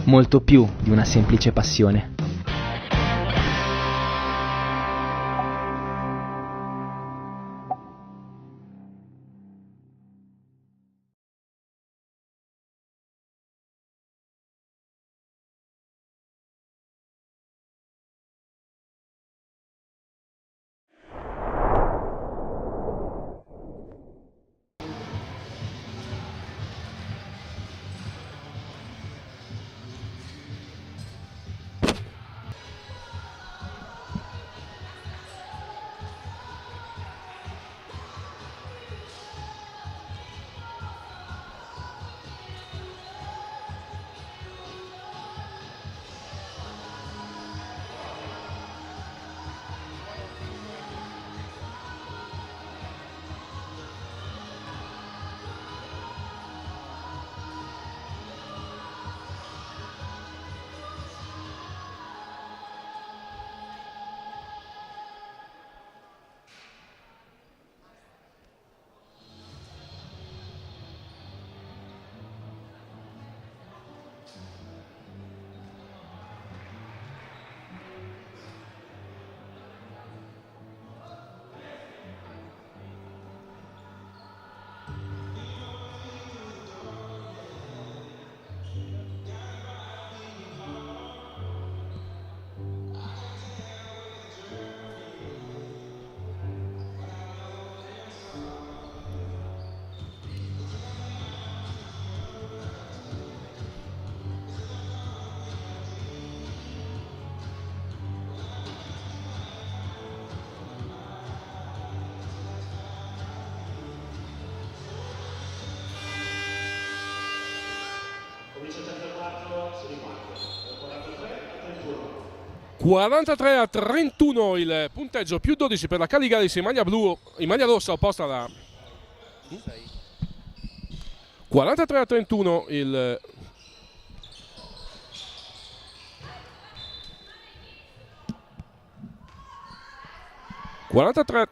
Molto più di una semplice passione. 43-31 il punteggio, più 12 per la Caligaris in maglia blu, in maglia rossa opposta alla 43-31 il 43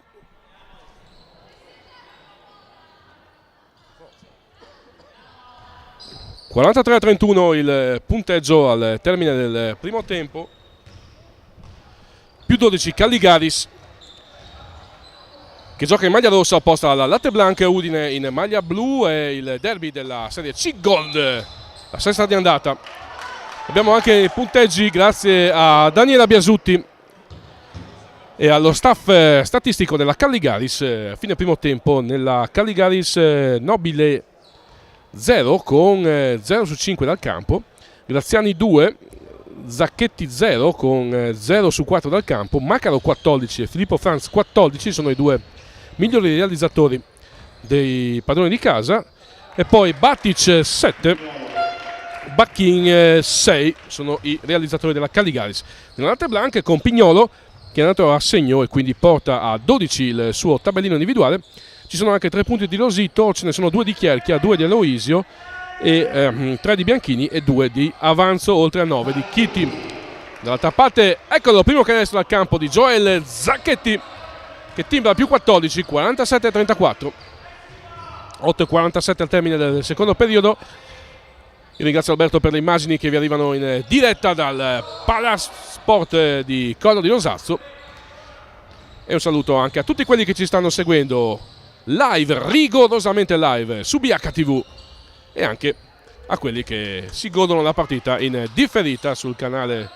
43-31 il punteggio al termine del primo tempo, più 12 Caligaris che gioca in maglia rossa opposta alla Latte Blanche Udine in maglia blu. È il derby della serie C Gold, la sesta di andata. Abbiamo anche i punteggi grazie a Daniela Biasutti e allo staff statistico della Caligaris. A fine primo tempo nella Caligaris Nobile 0 con 0 su 5 dal campo, Graziani 2, Zacchetti 0 con 0 su 4 dal campo, Macaro 14 e Filippo Franz 14 sono i due migliori realizzatori dei padroni di casa, e poi Batic 7, Bacchin 6 sono i realizzatori della Caligaris. Nella Latte Blanche con Pignolo che è andato a segno e quindi porta a 12 il suo tabellino individuale. Ci sono anche 3 punti di Rosito, ce ne sono 2 di Chierchia, 2 di Aloisio e 3 di Bianchini e 2 di Avanzo, oltre a 9 di Chitti. Dall'altra parte, eccolo, primo canestro dal campo di Joel Zacchetti che timbra più 14, 47-34. 8-47 al termine del secondo periodo. Io ringrazio Alberto per le immagini che vi arrivano in diretta dal Palasport di Colle di Rosazzo. E un saluto anche a tutti quelli che ci stanno seguendo live, rigorosamente live su BHTV, e anche a quelli che si godono la partita in differita sul canale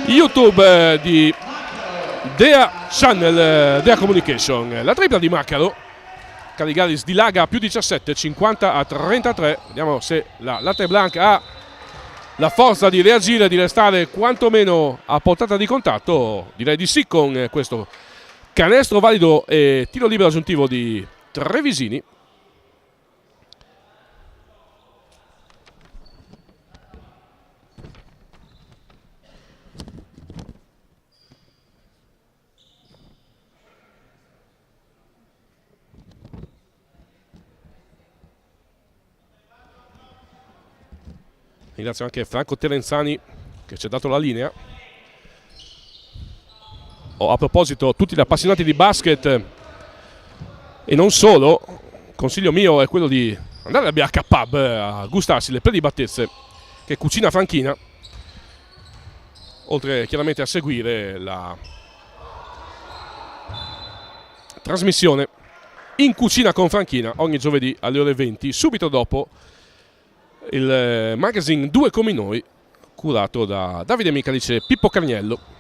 YouTube di Dea Channel, Dea Communication. La tripla di Macaro, Caligaris dilaga a più 17, 50-33. Vediamo se la Latte Blanche ha la forza di reagire, di restare quantomeno a portata di contatto. Direi di sì con questo canestro valido e tiro libero aggiuntivo di Trevisini. Ringrazio anche Franco Terenzani che ci ha dato la linea. A proposito, tutti gli appassionati di basket e non solo, consiglio mio è quello di andare al BH Pub a gustarsi le prelibatezze che cucina Franchina, oltre chiaramente a seguire la trasmissione In Cucina con Franchina ogni giovedì alle ore 20, subito dopo il magazine 2 come noi, curato da Davide Michalice e Pippo Carniello.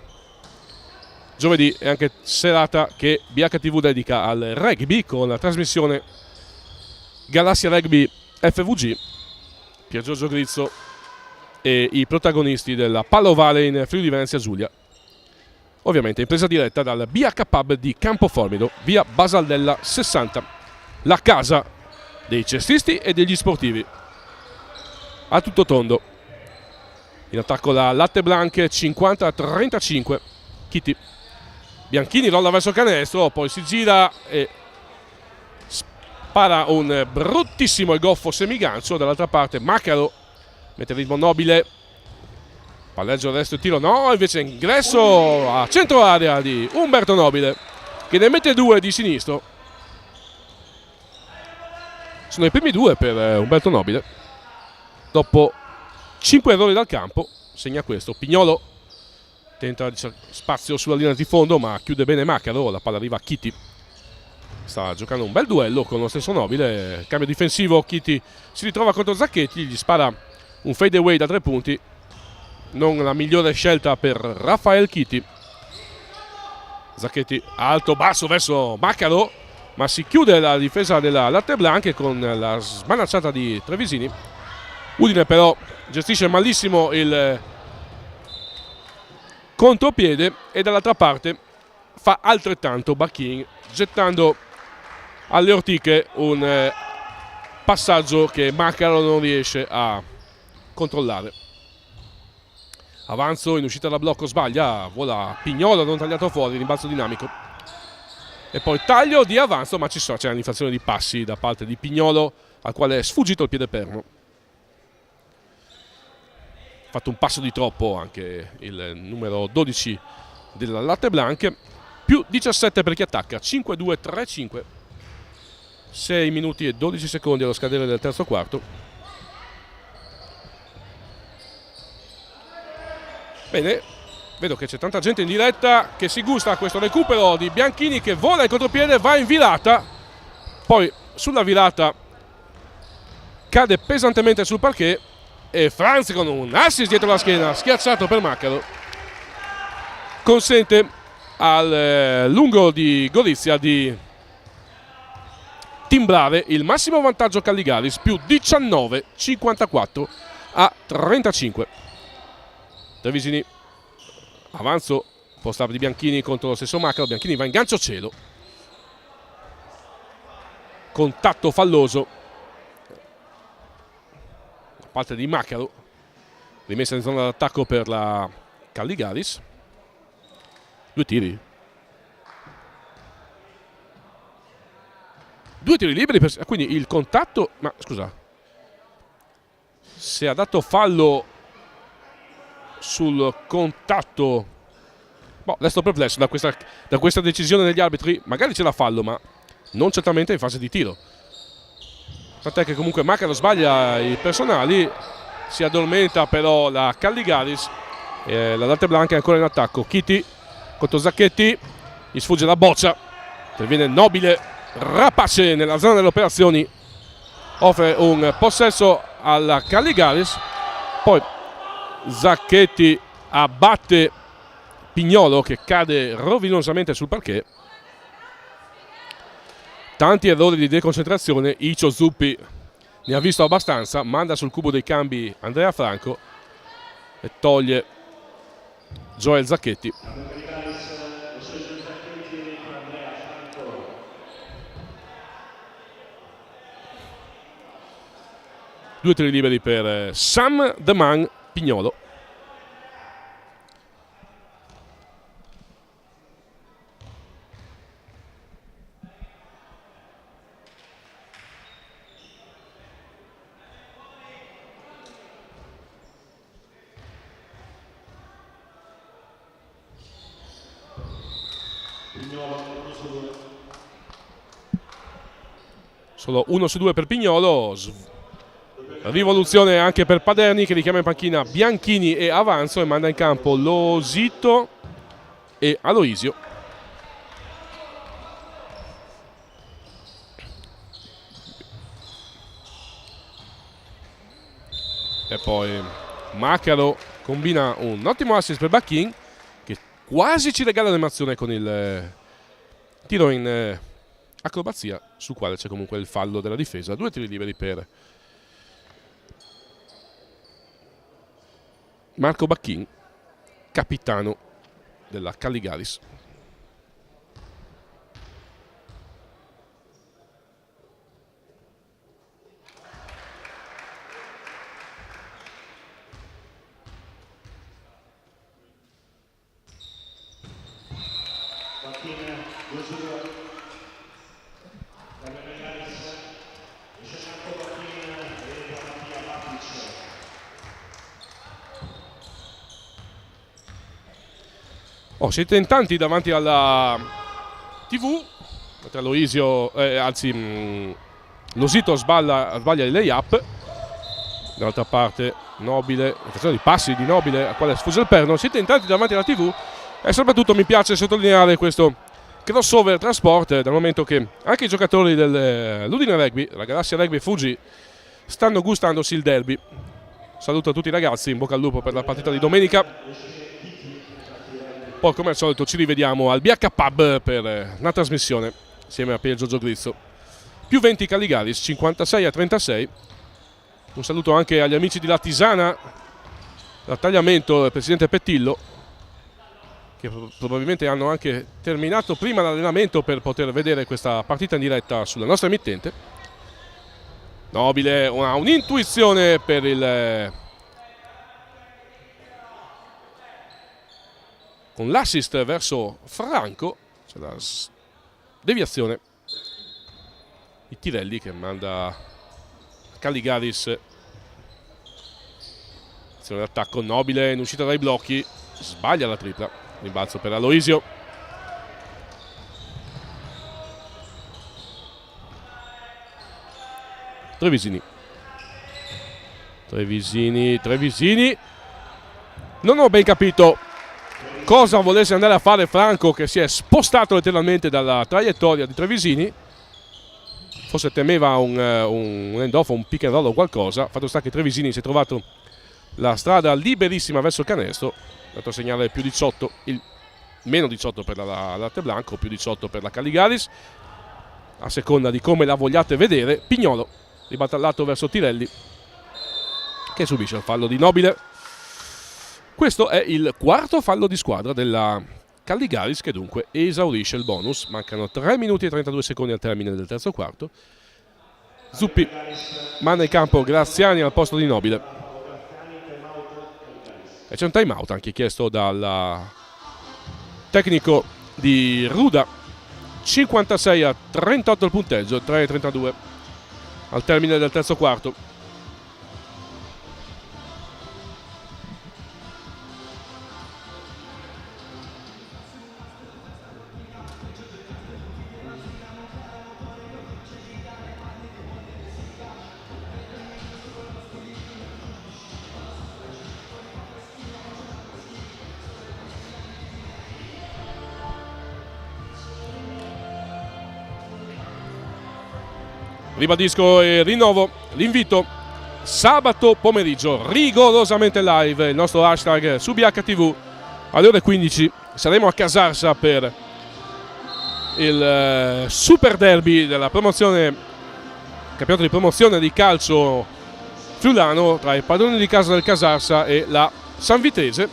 Giovedì è anche serata che BHTV dedica al rugby con la trasmissione Galassia Rugby FVG, Pier Giorgio Grizzo e i protagonisti della Palla Ovale in Friuli Venezia Giulia. Ovviamente in presa diretta dal BH Pub di Campoformido, via Basaldella 60, la casa dei cestisti e degli sportivi. A tutto tondo. In attacco la Latte Blanche 50-35. Chitti. Bianchini rolla verso canestro, poi si gira e spara un bruttissimo e goffo semigancio. Dall'altra parte Macaro mette il ritmo Nobile. Palleggio, resto e tiro, no, invece ingresso a centro area di Umberto Nobile che ne mette 2 di sinistro. Sono i primi 2 per Umberto Nobile. Dopo 5 errori dal campo, segna questo. Pignolo tenta spazio sulla linea di fondo, ma chiude bene Macaro. La palla arriva a Chitti. Sta giocando un bel duello con lo stesso Nobile. Cambio difensivo, Chitti si ritrova contro Zacchetti, gli spara un fade away da 3 punti. Non la migliore scelta per Rafael Chitti. Zacchetti alto, basso verso Macaro, ma si chiude la difesa della Latte Blanche con la smanacciata di Trevisini. Udine però gestisce malissimo il contropiede e dall'altra parte fa altrettanto Bacchin, gettando alle ortiche un passaggio che Macaro non riesce a controllare. Avanzo in uscita da blocco, sbaglia, vola Pignolo, non tagliato fuori, rimbalzo dinamico. E poi taglio di avanzo, ma c'è un'infrazione di passi da parte di Pignolo, al quale è sfuggito il piede perno. Ha fatto un passo di troppo anche il numero 12 della Latte Blanc. Più 17 per chi attacca, 5-2-3-5. 6 minuti e 12 secondi allo scadere del terzo quarto. Bene, vedo che c'è tanta gente in diretta che si gusta a questo recupero di Bianchini, che vola il contropiede, va in virata, poi sulla virata cade pesantemente sul parquet e Franz, con un assist dietro la schiena, schiacciato per Maccaro, consente al lungo di Gorizia di timbrare il massimo vantaggio Calligaris, più 19, 54 a 35. Trevisini, avanzo, post-up di Bianchini contro lo stesso Maccaro. Bianchini va in gancio cielo, contatto falloso da parte di Maccaro, rimessa in zona d'attacco per la Calligaris. 2 tiri, 2 tiri liberi, quindi il contatto, ma scusa, se ha dato fallo sul contatto, resto perplesso da questa decisione degli arbitri. Magari c'è la fallo, ma non certamente in fase di tiro, tant'è che comunque Maccaro sbaglia i personali, si addormenta però la Calligaris e la Latte Blanc è ancora in attacco. Chiti contro Zacchetti, gli sfugge la boccia, interviene Nobile, rapace nella zona delle operazioni, offre un possesso alla Calligaris, poi Zacchetti abbatte Pignolo che cade rovinosamente sul parquet. Tanti errori di deconcentrazione, Icio Zuppi ne ha visto abbastanza, manda sul cubo dei cambi Andrea Franco e toglie Joel Zacchetti. Due tiri liberi per Sam The Man Pignolo. Solo 1 su 2 per Pignolo. Rivoluzione anche per Paderni, che richiama in panchina Bianchini e Avanzo e manda in campo Losito e Aloisio. E poi Maccaro combina un ottimo assist per Bacchin, che quasi ci regala l'animazione con il tiro in acrobazia, sul quale c'è comunque il fallo della difesa. 2 tiri liberi per Marco Bacchin, capitano della Calligaris. Siete in tanti davanti alla TV, mentre Aloisio, Losito sbaglia il lay-up. Dall'altra parte Nobile, attenzione di passi di Nobile, al quale sfugge il perno. Siete in tanti davanti alla TV e soprattutto mi piace sottolineare questo crossover tra sport, dal momento che anche i giocatori dell'Udine Rugby, la Galassia Rugby Fuji, stanno gustandosi il derby. Saluto a tutti i ragazzi, in bocca al lupo per la partita di domenica. Poi come al solito ci rivediamo al BH Pub per una trasmissione insieme a Pier Giorgio Grizzo. Più 20 Calligaris, 56 a 36. Un saluto anche agli amici di La Tisana, da Tagliamento, il presidente Pettillo, che probabilmente hanno anche terminato prima l'allenamento per poter vedere questa partita in diretta sulla nostra emittente. Nobile ha un'intuizione per il con l'assist verso Franco. C'è la deviazione di Tirelli che manda Caligaris. Azione d'attacco Nobile in uscita dai blocchi, sbaglia la tripla, rimbalzo per Aloisio. Trevisini. Non ho ben capito cosa volesse andare a fare Franco, che si è spostato letteralmente dalla traiettoria di Trevisini. Forse temeva un end-off, un pick and roll o qualcosa. Fatto sta che Trevisini si è trovato la strada liberissima verso il canestro. Ha dato segnale più 18, meno 18 per la Latte Blanco, più 18 per la Caligaris, a seconda di come la vogliate vedere. Pignolo ribattallato verso Tirelli, che subisce il fallo di Nobile. Questo è il quarto fallo di squadra della Caligaris, che dunque esaurisce il bonus. Mancano 3 minuti e 32 secondi al termine del terzo quarto. Zuppi manda in campo Graziani al posto di Nobile. E c'è un time out anche chiesto dal tecnico di Ruda. 56 a 38 il punteggio, 3:32 al termine del terzo quarto. Ribadisco e rinnovo l'invito: sabato pomeriggio, rigorosamente live, il nostro hashtag su BHTV, alle ore 15 saremo a Casarsa per il super derby della promozione, campionato di promozione di calcio friulano tra i padroni di casa del Casarsa e la San Vitese.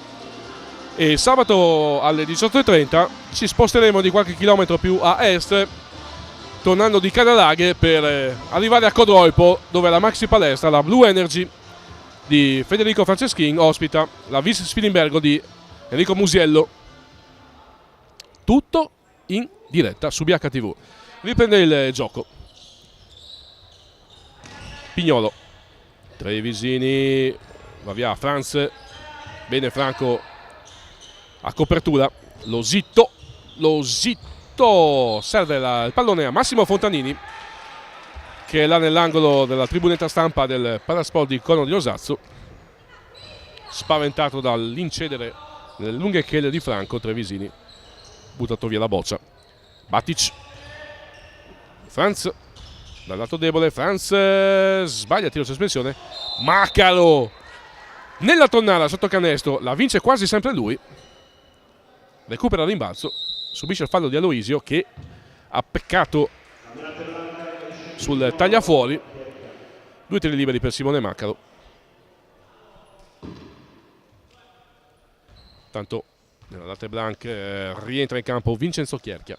E sabato alle 18:30 ci sposteremo di qualche chilometro più a est, tornando di Canalaghe per arrivare a Codroipo, dove la maxi palestra, la Blue Energy di Federico Franceschin, ospita la Vis Spilimbergo di Enrico Musiello. Tutto in diretta su BHTV. Riprende il gioco. Pignolo. Trevisini. Va via Franz. Bene Franco a copertura. Lositto. Serve il pallone a Massimo Fontanini, che è là nell'angolo della tribunetta stampa del Palasport di Corno di Osazzo, spaventato dall'incedere nelle lunghe chele di Franco. Trevisini buttato via la boccia. Batic, Franz dal lato debole, Franz sbaglia, tiro sospensione. Macaro nella tonnara sotto canestro, la vince quasi sempre lui, recupera il rimbalzo, subisce il fallo di Aloisio, che ha peccato sul tagliafuori. 2 tiri liberi per Simone Macaro. Tanto nella Latte Blanche rientra in campo Vincenzo Chierchia.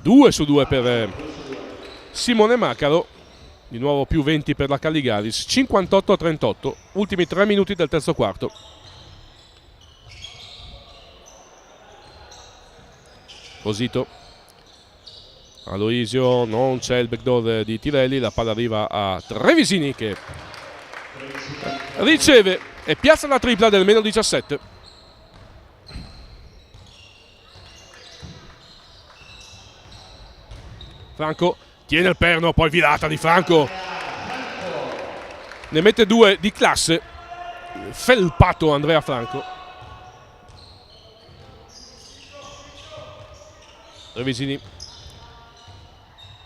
Due su 2 per Simone Macaro, di nuovo più 20 per la Caligaris, 58 a 38, ultimi 3 minuti del terzo quarto. Rosito, Aloisio, non c'è il backdoor di Tirelli, la palla arriva a Trevisini, che riceve e piazza la tripla del meno 17. Franco tiene il perno, poi virata di Franco, ne mette 2 di classe. Felpato Andrea Franco. Trevisini,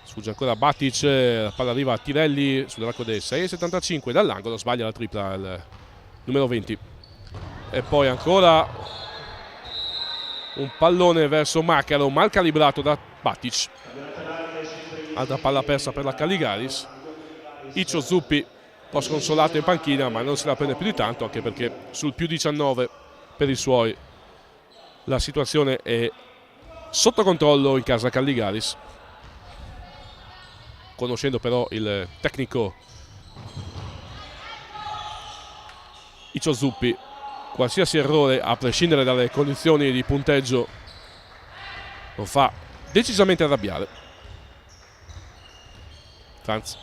sfugge ancora Batic, la palla arriva a Tirelli sull'arco dei 6,75 dall'angolo, sbaglia la tripla il numero 20. E poi ancora un pallone verso Macaro, mal calibrato da Batic. Altra palla persa per la Caligaris. Iccio Zuppi un po' sconsolato in panchina, ma non se la prende più di tanto, anche perché sul più 19 per i suoi la situazione è sotto controllo in casa Caligaris. conoscendo però il tecnico Icio Zuppi, qualsiasi errore, a prescindere dalle condizioni di punteggio, lo fa decisamente arrabbiare. Franz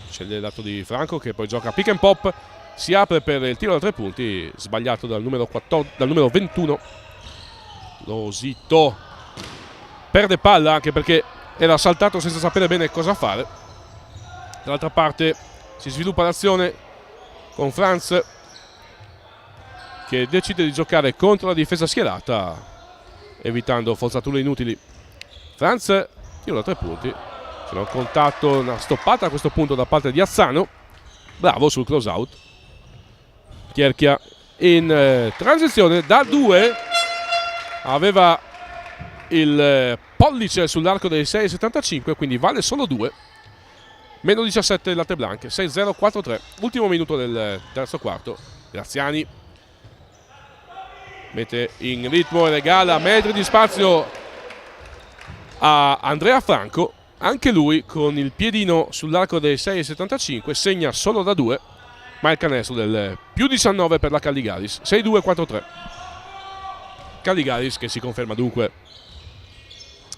sceglie il lato di Franco, che poi gioca pick and pop, si apre per il tiro da 3 punti, sbagliato dal numero 21. Losito perde palla, anche perché era saltato senza sapere bene cosa fare. Dall'altra parte si sviluppa l'azione con Franz, che decide di giocare contro la difesa schierata, evitando forzature inutili. Franz, tiro da 3 punti. C'è un contatto, una stoppata a questo punto da parte di Azzano. Bravo sul close out. Chierchia in transizione da 2. Aveva il pollice sull'arco dei 6,75, quindi vale solo 2. Meno 17 latte blanche, 6-0, 4-3. Ultimo minuto del terzo quarto. Graziani mette in ritmo e regala metri di spazio a Andrea Franco. Anche lui con il piedino sull'arco dei 6,75 segna solo da 2, ma il canestro del più 19 per la Calligaris. 6-2, 4-3. Calligaris che si conferma dunque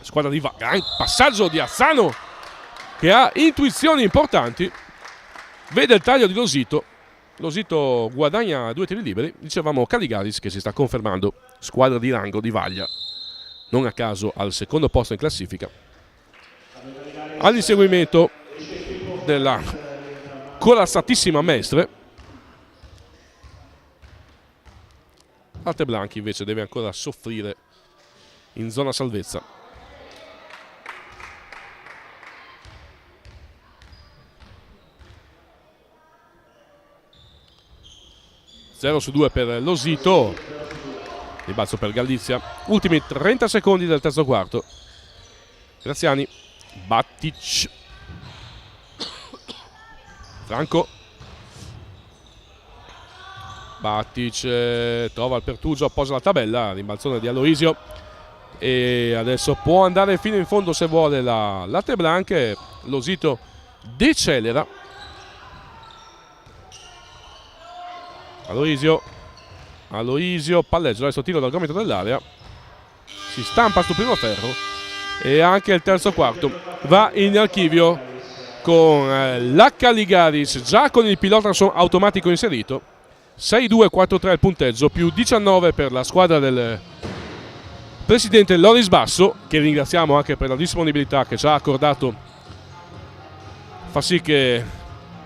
squadra di gran passaggio di Azzano, che ha intuizioni importanti. Vede il taglio di Losito. Losito guadagna 2 tiri liberi. Dicevamo Calligaris che si sta confermando squadra di rango di vaglia, non a caso al secondo posto in classifica, all'inseguimento della corazzatissima Mestre. Latte Blanchi invece deve ancora soffrire in zona salvezza. Zero su 2 per Losito. Ribalzo per Galizia. Ultimi 30 secondi del terzo quarto. Graziani. Batic. Franco. Batic trova il pertugio, apposa la tabella. Rimbalzone di Aloisio. E adesso può andare fino in fondo se vuole la Latte Blanche. Losito decelera. Aloisio palleggia adesso, tiro dal gomito dell'area, si stampa sul primo ferro e anche il terzo quarto va in archivio con la Calligaris già con il pilota automatico inserito. 6-2-4-3 il punteggio, più 19 per la squadra del presidente Loris Basso, che ringraziamo anche per la disponibilità che ci ha accordato, fa sì che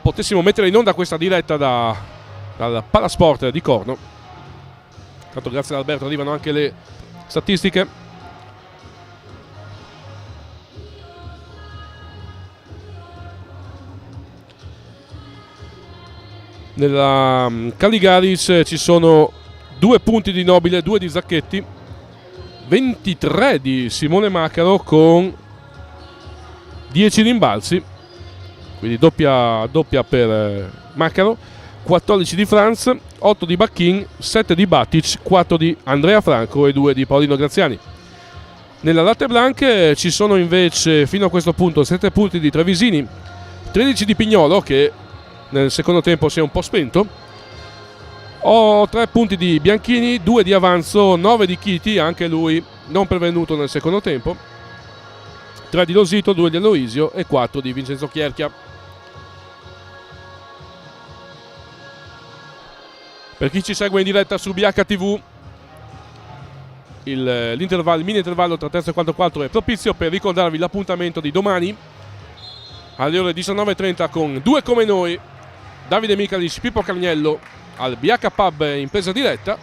potessimo mettere in onda questa diretta dal Palasport di Corno. Tanto grazie ad Alberto arrivano anche le statistiche. Nella Calligaris ci sono 2 punti di Nobile, 2 di Zacchetti, 23 di Simone Macaro con 10 rimbalzi, quindi doppia per Macaro. 14 di Franz, 8 di Bacchin, 7 di Batic, 4 di Andrea Franco e 2 di Paolino Graziani. Nella Latte Blanche ci sono invece fino a questo punto 7 punti di Trevisini, 13 di Pignolo, che nel secondo tempo si è un po' spento, 3 punti di Bianchini, 2 di Avanzo, 9 di Chiti, anche lui non pervenuto nel secondo tempo, 3 di Losito, 2 di Aloisio e 4 di Vincenzo Chierchia. Per chi ci segue in diretta su BHTV, il mini intervallo tra terzo e quarto quarto è propizio per ricordarvi l'appuntamento di domani alle ore 19:30 con Due Come Noi, Davide Michalic, Pippo Carniello al BH Pub in presa diretta.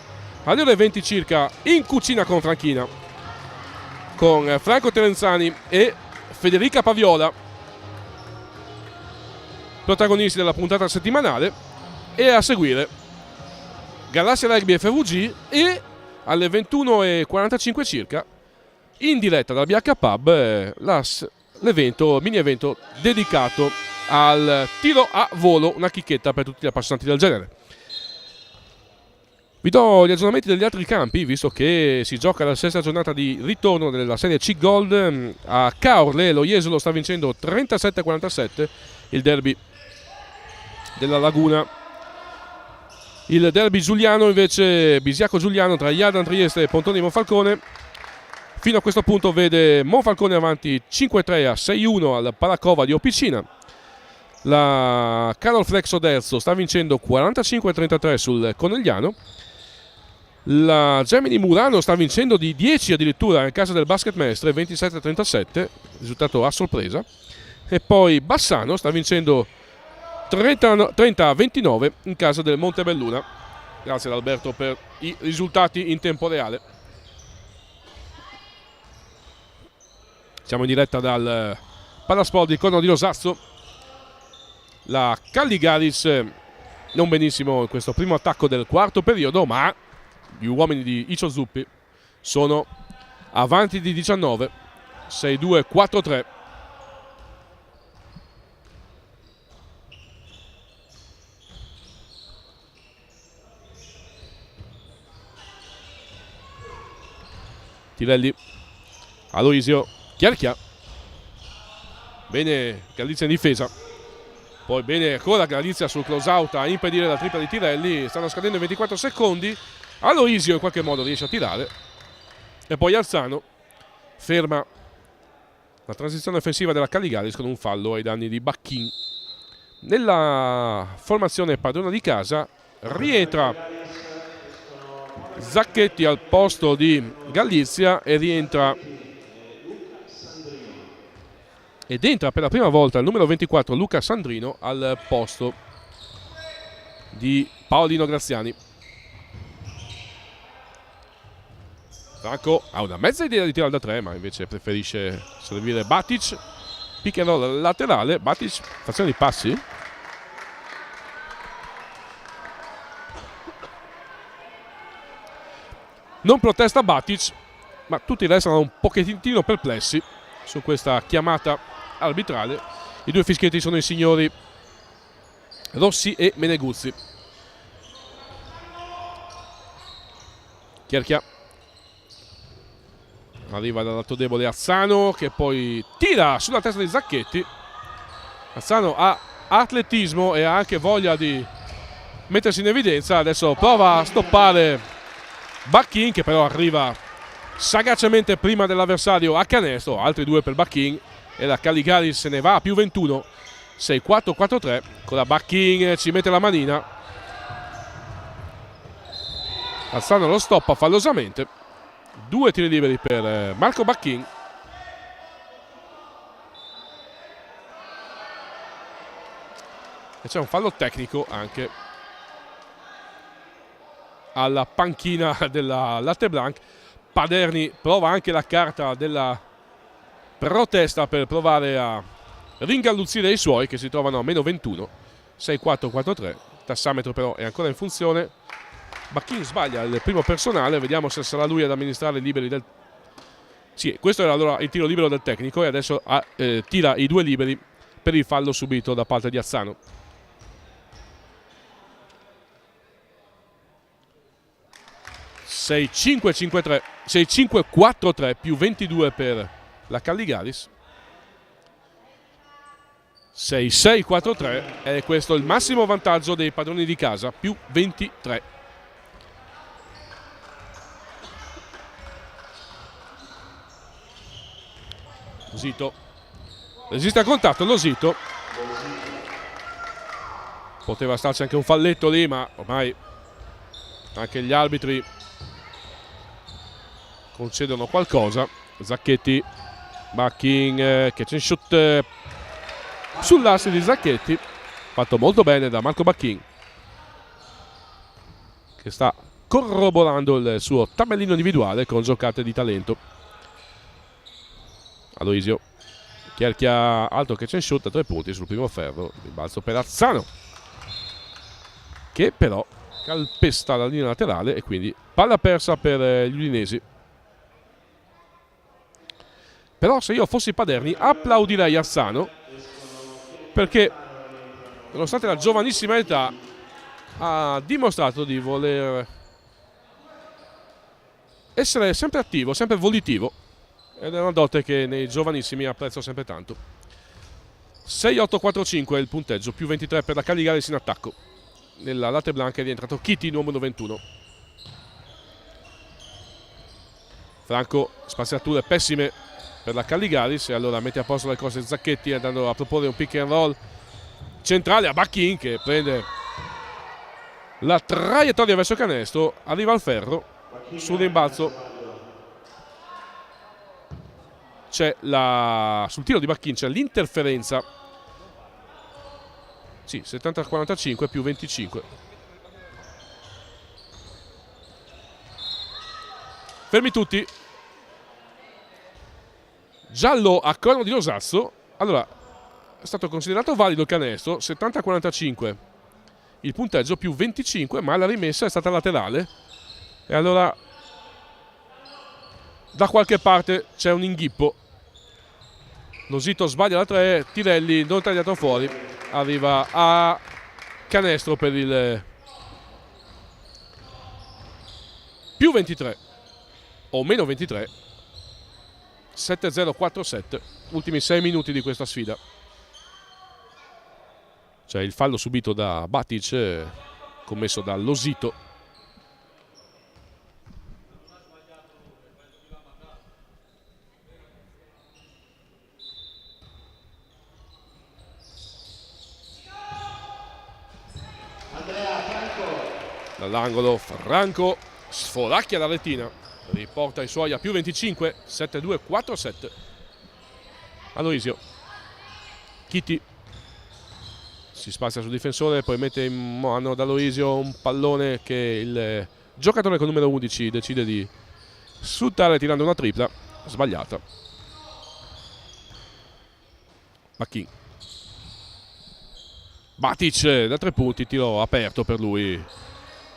Alle ore 20 circa in Cucina con Franchina con Franco Terenzani e Federica Paviola, protagonisti della puntata settimanale, e a seguire Galassia Rugby FVG, e alle 21:45 circa in diretta dal BH Pub mini evento dedicato al tiro a volo, una chicchetta per tutti gli appassionati del genere. Vi do gli aggiornamenti degli altri campi, visto che si gioca la sesta giornata di ritorno della Serie C Gold. A Caorle lo Jesolo sta vincendo 37-47 il derby della Laguna. Il derby giuliano invece, Bisiaco Giuliano tra Jadran Trieste e Pontone di Monfalcone, fino a questo punto vede Monfalcone avanti 5-3 a 6-1 al Palacova di Opicina. La Carol Flex Oderzo sta vincendo 45-33 sul Conegliano. La Gemini Murano sta vincendo di 10 addirittura in casa del Basket Mestre, 27-37, risultato a sorpresa. E poi Bassano sta vincendo 30-29 in casa del Montebelluna. Grazie ad Alberto per i risultati in tempo reale. Siamo in diretta dal Palasport di Corno di Rosazzo. La Calligaris non benissimo in questo primo attacco del quarto periodo, ma gli uomini di Icio Zuppi sono avanti di 19, 6-2, 4-3. Tirelli, Aloisio, Chiarchia. Bene Galizia in difesa. Poi bene ancora Galizia sul close out a impedire la tripla di Tirelli. Stanno scadendo i 24 secondi. Aloisio in qualche modo riesce a tirare. E poi Alzano ferma la transizione offensiva della Caligaris con un fallo ai danni di Bacchin. Nella formazione padrona di casa rientra Zacchetti al posto di Galizia ed entra per la prima volta il numero 24 Luca Sandrino al posto di Paolino Graziani. Franco ha una mezza idea di tirare da 3, ma invece preferisce servire Batic. Pick and roll laterale, Batic fazione di passi. Non protesta Batic, ma tutti restano un pochettino perplessi su questa chiamata arbitrale. I due fischietti sono i signori Rossi e Meneguzzi. Chierchia arriva dal lato debole Azzano, che poi tira sulla testa di Zacchetti. Azzano ha atletismo e ha anche voglia di mettersi in evidenza. Adesso prova a stoppare Bacchin, che però arriva sagacemente prima dell'avversario a canestro. Altri due per Bacchin e la Caligaris se ne va a più 21, 6-4, 4-3. Con la Bacchin ci mette la manina. Azzano lo stoppa fallosamente. Due tiri liberi per Marco Bacchin. E c'è un fallo tecnico anche alla panchina della Latte Blanc. Paderni prova anche la carta della protesta per provare a ringalluzzire i suoi, che si trovano a meno 21, 6-4, 4-3. Tassametro però è ancora in funzione. Bacchin sbaglia il primo personale, vediamo se sarà lui ad amministrare i liberi del... Sì, questo era allora il tiro libero del tecnico e adesso tira i due liberi per il fallo subito da parte di Azzano. (6-5, 5-3), 6-5, 4-3 più 22 per la Calligaris. 6-6, 4-3 e questo è il massimo vantaggio dei padroni di casa, più 23. Zito resiste al contatto, lo Zito. Poteva starci anche un falletto lì, ma ormai anche gli arbitri concedono qualcosa. Zacchetti, Bacchin, catch and shoot sull'asse di Zacchetti, fatto molto bene da Marco Bacchin, che sta corroborando il suo tabellino individuale con giocate di talento. Aloisio, Chierchia alto catch and shoot a 3 punti sul primo ferro, rimbalzo per Azzano, che però calpesta la linea laterale e quindi palla persa per gli udinesi. Però se io fossi Paderni applaudirei Azzano, perché nonostante la giovanissima età ha dimostrato di voler essere sempre attivo, sempre volitivo, ed è una dote che nei giovanissimi apprezzo sempre tanto. 6-8-4-5 è il punteggio, più 23 per la Caligaris in attacco. Nella latte blanca è rientrato Chiti, numero 21. Franco, spaziature pessime per la Caligaris, e allora mette a posto le cose Zacchetti andando a proporre un pick and roll centrale a Bacchin, che prende la traiettoria verso canestro, arriva al ferro, sul rimbalzo c'è sul tiro di Bacchin c'è l'interferenza. Sì, 70-45 più 25. Fermi tutti. Giallo a corno di Losazzo. Allora, è stato considerato valido il canestro, 70-45 il punteggio, più 25, ma la rimessa è stata laterale. E allora da qualche parte c'è un inghippo. Losito sbaglia la 3, Tirelli non tagliato fuori, arriva a canestro per il più 23 o meno 23. 7-0-4-7, ultimi 6 minuti di questa sfida. C'è il fallo subito da Batic, commesso da Losito. Dall'angolo Franco sforacchia la retina, riporta i suoi a più 25, 7-2-4-7. Aloisio Chiti si spazia sul difensore, poi mette in mano ad Aloisio un pallone che il giocatore con numero 11 decide di sfruttare tirando una tripla sbagliata. Bacchin, Batic da 3 punti, tiro aperto per lui,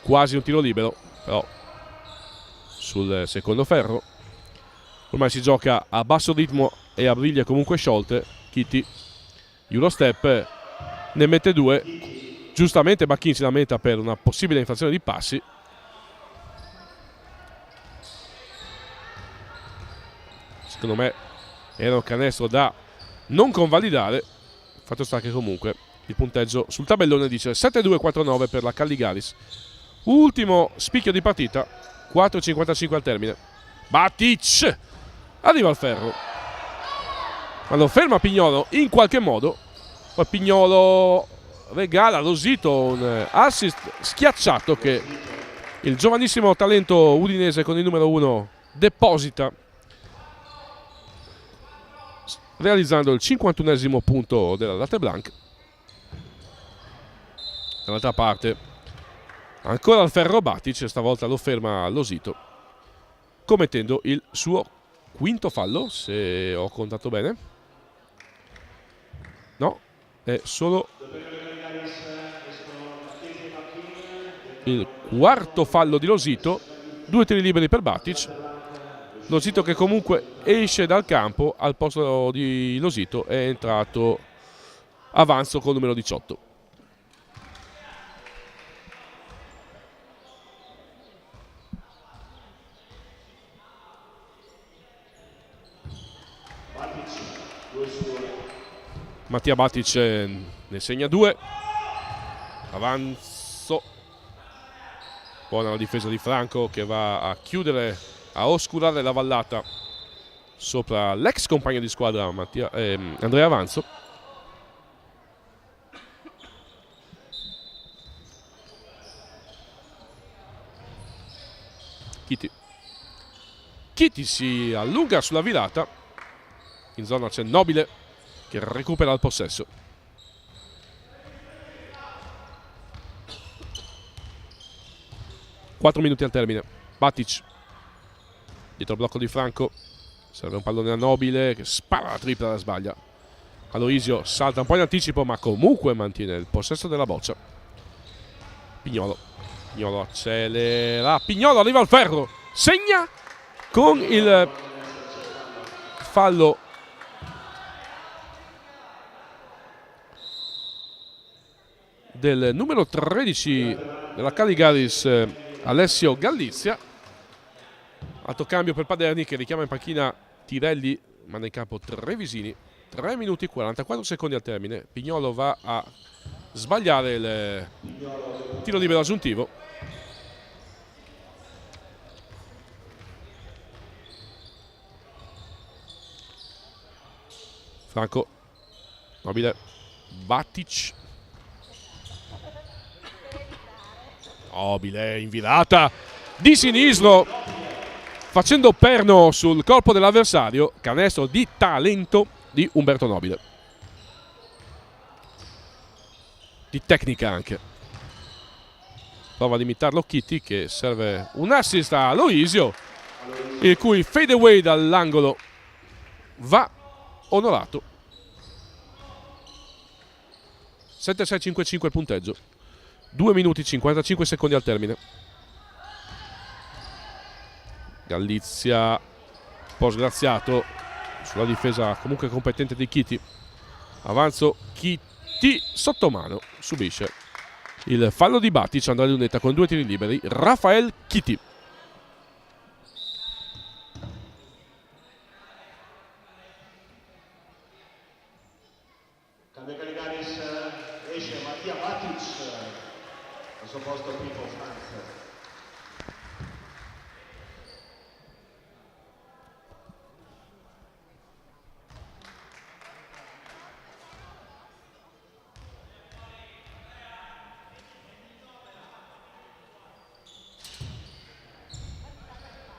quasi un tiro libero, però sul secondo ferro. Ormai si gioca a basso ritmo e a briglie comunque sciolte. Chiti, Eurostep, ne mette 2. Giustamente Bacchin si lamenta per una possibile infrazione di passi. Secondo me era un canestro da non convalidare. Fatto sta che comunque il punteggio sul tabellone dice 7-2-4-9 per la Caligaris. Ultimo spicchio di partita, 4:55 al termine. Batic arriva al ferro, ma lo ferma Pignolo in qualche modo. Poi Pignolo regala a Losito un assist schiacciato che il giovanissimo talento udinese con il numero 1 deposita, realizzando il 51esimo punto della Latte Blanc. Dall'altra parte ancora al ferro Batic, stavolta lo ferma Losito, commettendo il suo quinto fallo, se ho contato bene. No, è solo il quarto fallo di Losito. 2 tiri liberi per Batic. Losito che comunque esce dal campo, al posto di Losito è entrato Avanzo col numero 18. Mattia Batic ne segna 2. Avanzo, buona la difesa di Franco che va a chiudere, a oscurare la vallata sopra l'ex compagno di squadra Andrea Avanzo. Chiti si allunga sulla virata, in zona c'è Nobile che recupera il possesso. Quattro minuti al termine. Batic dietro il blocco di Franco, serve un pallone a Nobile che spara la tripla, la sbaglia. Aloisio salta un po' in anticipo ma comunque mantiene il possesso della boccia. Pignolo accelera, Pignolo arriva al ferro, segna con il fallo del numero 13 della Caligaris, Alessio Gallizia. Alto cambio per Paderni che richiama in panchina Tirelli, manda in campo Trevisini. 3 minuti e 44 secondi al termine. Pignolo va a sbagliare il tiro libero aggiuntivo. Franco, Nobile, Batic. Nobile in virata di sinistro, facendo perno sul corpo dell'avversario. Canestro di talento di Umberto Nobile, di tecnica anche. Prova ad imitarlo Chiti, che serve un assist a Aloisio, il cui fade away dall'angolo va onorato. 7-6-5-5 il punteggio, 2 minuti e 55 secondi al termine. Galizia un po' sgraziato sulla difesa comunque competente di Chiti. Avanzo Chiti sotto mano, subisce il fallo di Batic. Andrà lunetta con 2 tiri liberi. Rafael Chiti. Cambio Caligaris, esce Mattia Batic, al suo posto Pippo Franz.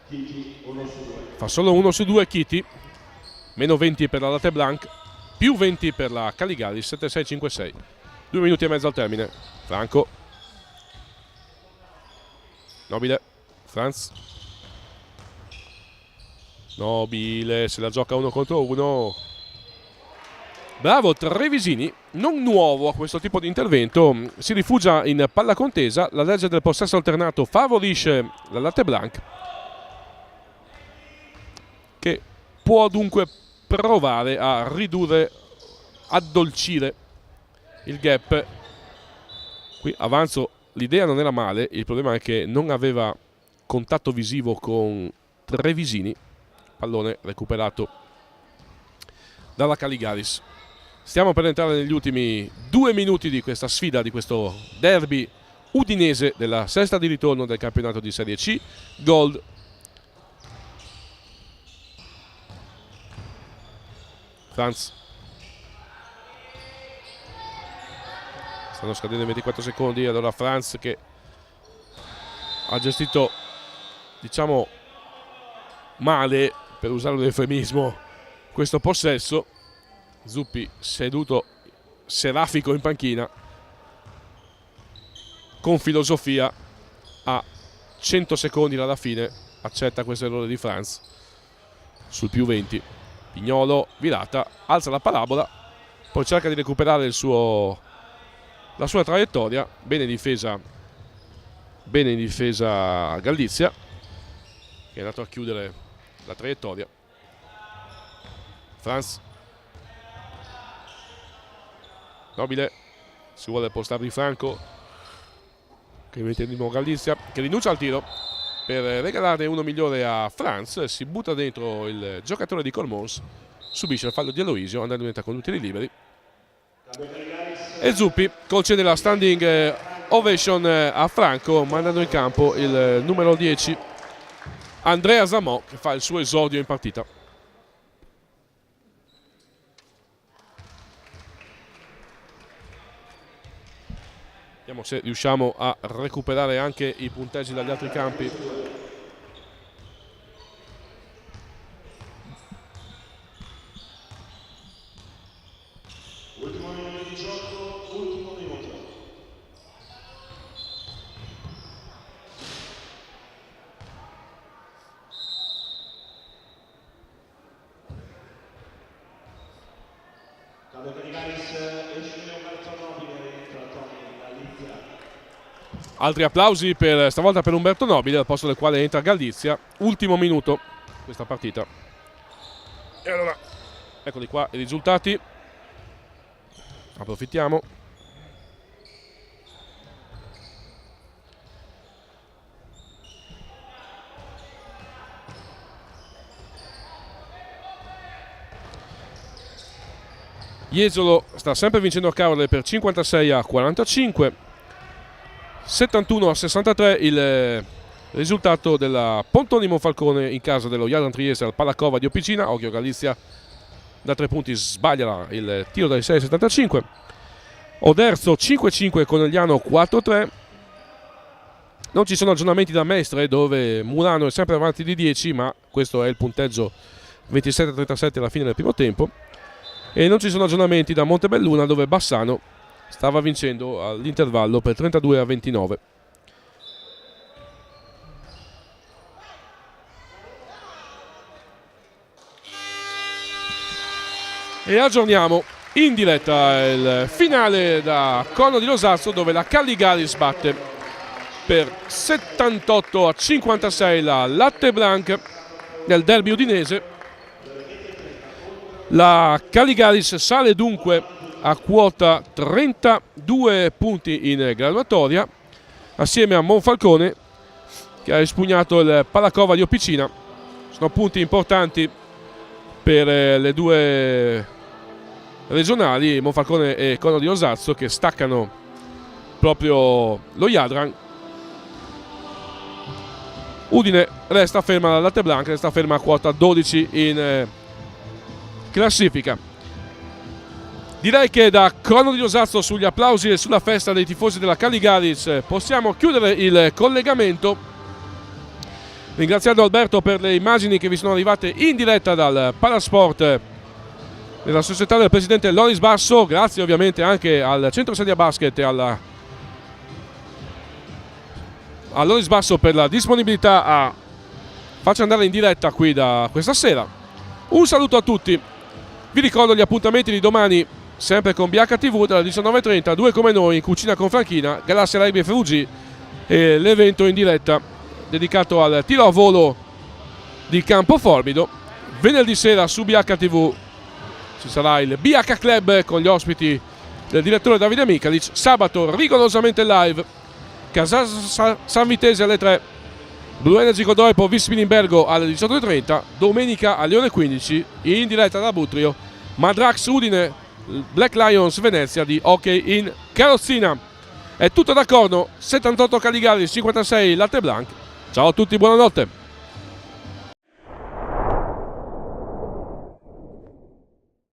Chiti 1 su 2. Fa solo 1 su 2 Chiti. Meno 20 per la Latte Blanc, più 20 per la Caligaris. 7-6-5-6, 2 minuti e mezzo al termine. Franco, Nobile, Franz. Nobile se la gioca 1 contro 1. Bravo Trevisini, non nuovo a questo tipo di intervento, si rifugia in palla contesa. La legge del possesso alternato favorisce la Latte Blanc, che può dunque provare a ridurre, addolcire il gap. Qui avanzo, l'idea non era male, il problema è che non aveva contatto visivo con Trevisini. Pallone recuperato dalla Caligaris. Stiamo per entrare negli ultimi 2 minuti di questa sfida, di questo derby udinese della sesta di ritorno del campionato di Serie C Gold. Franz. Stanno scadendo i 24 secondi. Allora Franz, che ha gestito, diciamo, male, per usare un eufemismo, questo possesso. Zuppi seduto serafico in panchina, con filosofia. A 100 secondi dalla fine accetta questo errore di Franz sul più 20. Pignolo, virata, alza la parabola, poi cerca di recuperare la sua traiettoria. Bene in difesa Galizia, che è andato a chiudere la traiettoria. Franz, Nobile, si vuole postare di Franco, che mette di nuovo Galizia, che rinuncia al tiro per regalare uno migliore a Franz. Si butta dentro il giocatore di Colmons, subisce il fallo di Aloisio, andando in meta con 2 tiri liberi. E Zuppi concede la standing ovation a Franco, mandando in campo il numero 10 Andrea Zamò, che fa il suo esordio in partita. Vediamo se riusciamo a recuperare anche i punteggi dagli altri campi. Ultimo minuto di gioco, ultimo minuto. Cambio Caligaris, esce Umberto Nobile, entra Tony Galizia. Altri applausi stavolta per Umberto Nobile, al posto del quale entra Galizia. Ultimo minuto questa partita. E allora, eccoli qua i risultati. Approfittiamo. Jesolo sta sempre vincendo a Caorle per 56-45, 71-63 il risultato della Pontoni Monfalcone in casa dello Jadran Trieste al Palacova di Opicina. Occhio, Galizia da 3 punti sbaglia il tiro dai 6-75. Oderzo 5-5, Conegliano 4-3. Non ci sono aggiornamenti da Mestre, dove Murano è sempre avanti di 10, ma questo è il punteggio 27-37 alla fine del primo tempo. E non ci sono aggiornamenti da Montebelluna, dove Bassano stava vincendo all'intervallo per 32-29. E aggiorniamo in diretta il finale da Corno di Losazzo, dove la Calligaris batte per 78-56 la Latte Blanc nel derby udinese. La Calligaris sale dunque a quota 32 punti in graduatoria, assieme a Monfalcone, che ha espugnato il Palacova di Opicina. Sono punti importanti per le due regionali, Monfalcone e Corno di Losazzo, che staccano proprio lo Jadran. Udine resta ferma, la Latte Blanc resta ferma a quota 12 in classifica. Direi che da Corno di Losazzo, sugli applausi e sulla festa dei tifosi della Calligaris, possiamo chiudere il collegamento, ringraziando Alberto per le immagini che vi sono arrivate in diretta dal Palasport nella società del presidente Loris Basso. Grazie ovviamente anche al Centro Sedia Basket e a Loris Basso per la disponibilità a farci andare in diretta qui da questa sera. Un saluto a tutti, vi ricordo gli appuntamenti di domani sempre con BHTV dalle 19:30, Due come noi in Cucina con Franchina, Galassia Rugby FVG e l'evento in diretta dedicato al tiro a volo di Campo Formido. Venerdì sera su BHTV ci sarà il BH Club con gli ospiti del direttore Davide Micalic. Sabato rigorosamente live Casal San Vitese alle 3, Blue Energy Codoipo Vispinimbergo alle 18:30. Domenica alle ore 15 in diretta da Butrio Madrax Udine, Black Lions Venezia di hockey in carrozzina. È tutto da Corno, 78 Calligaris, 56 Latte Blanc. Ciao a tutti, buonanotte.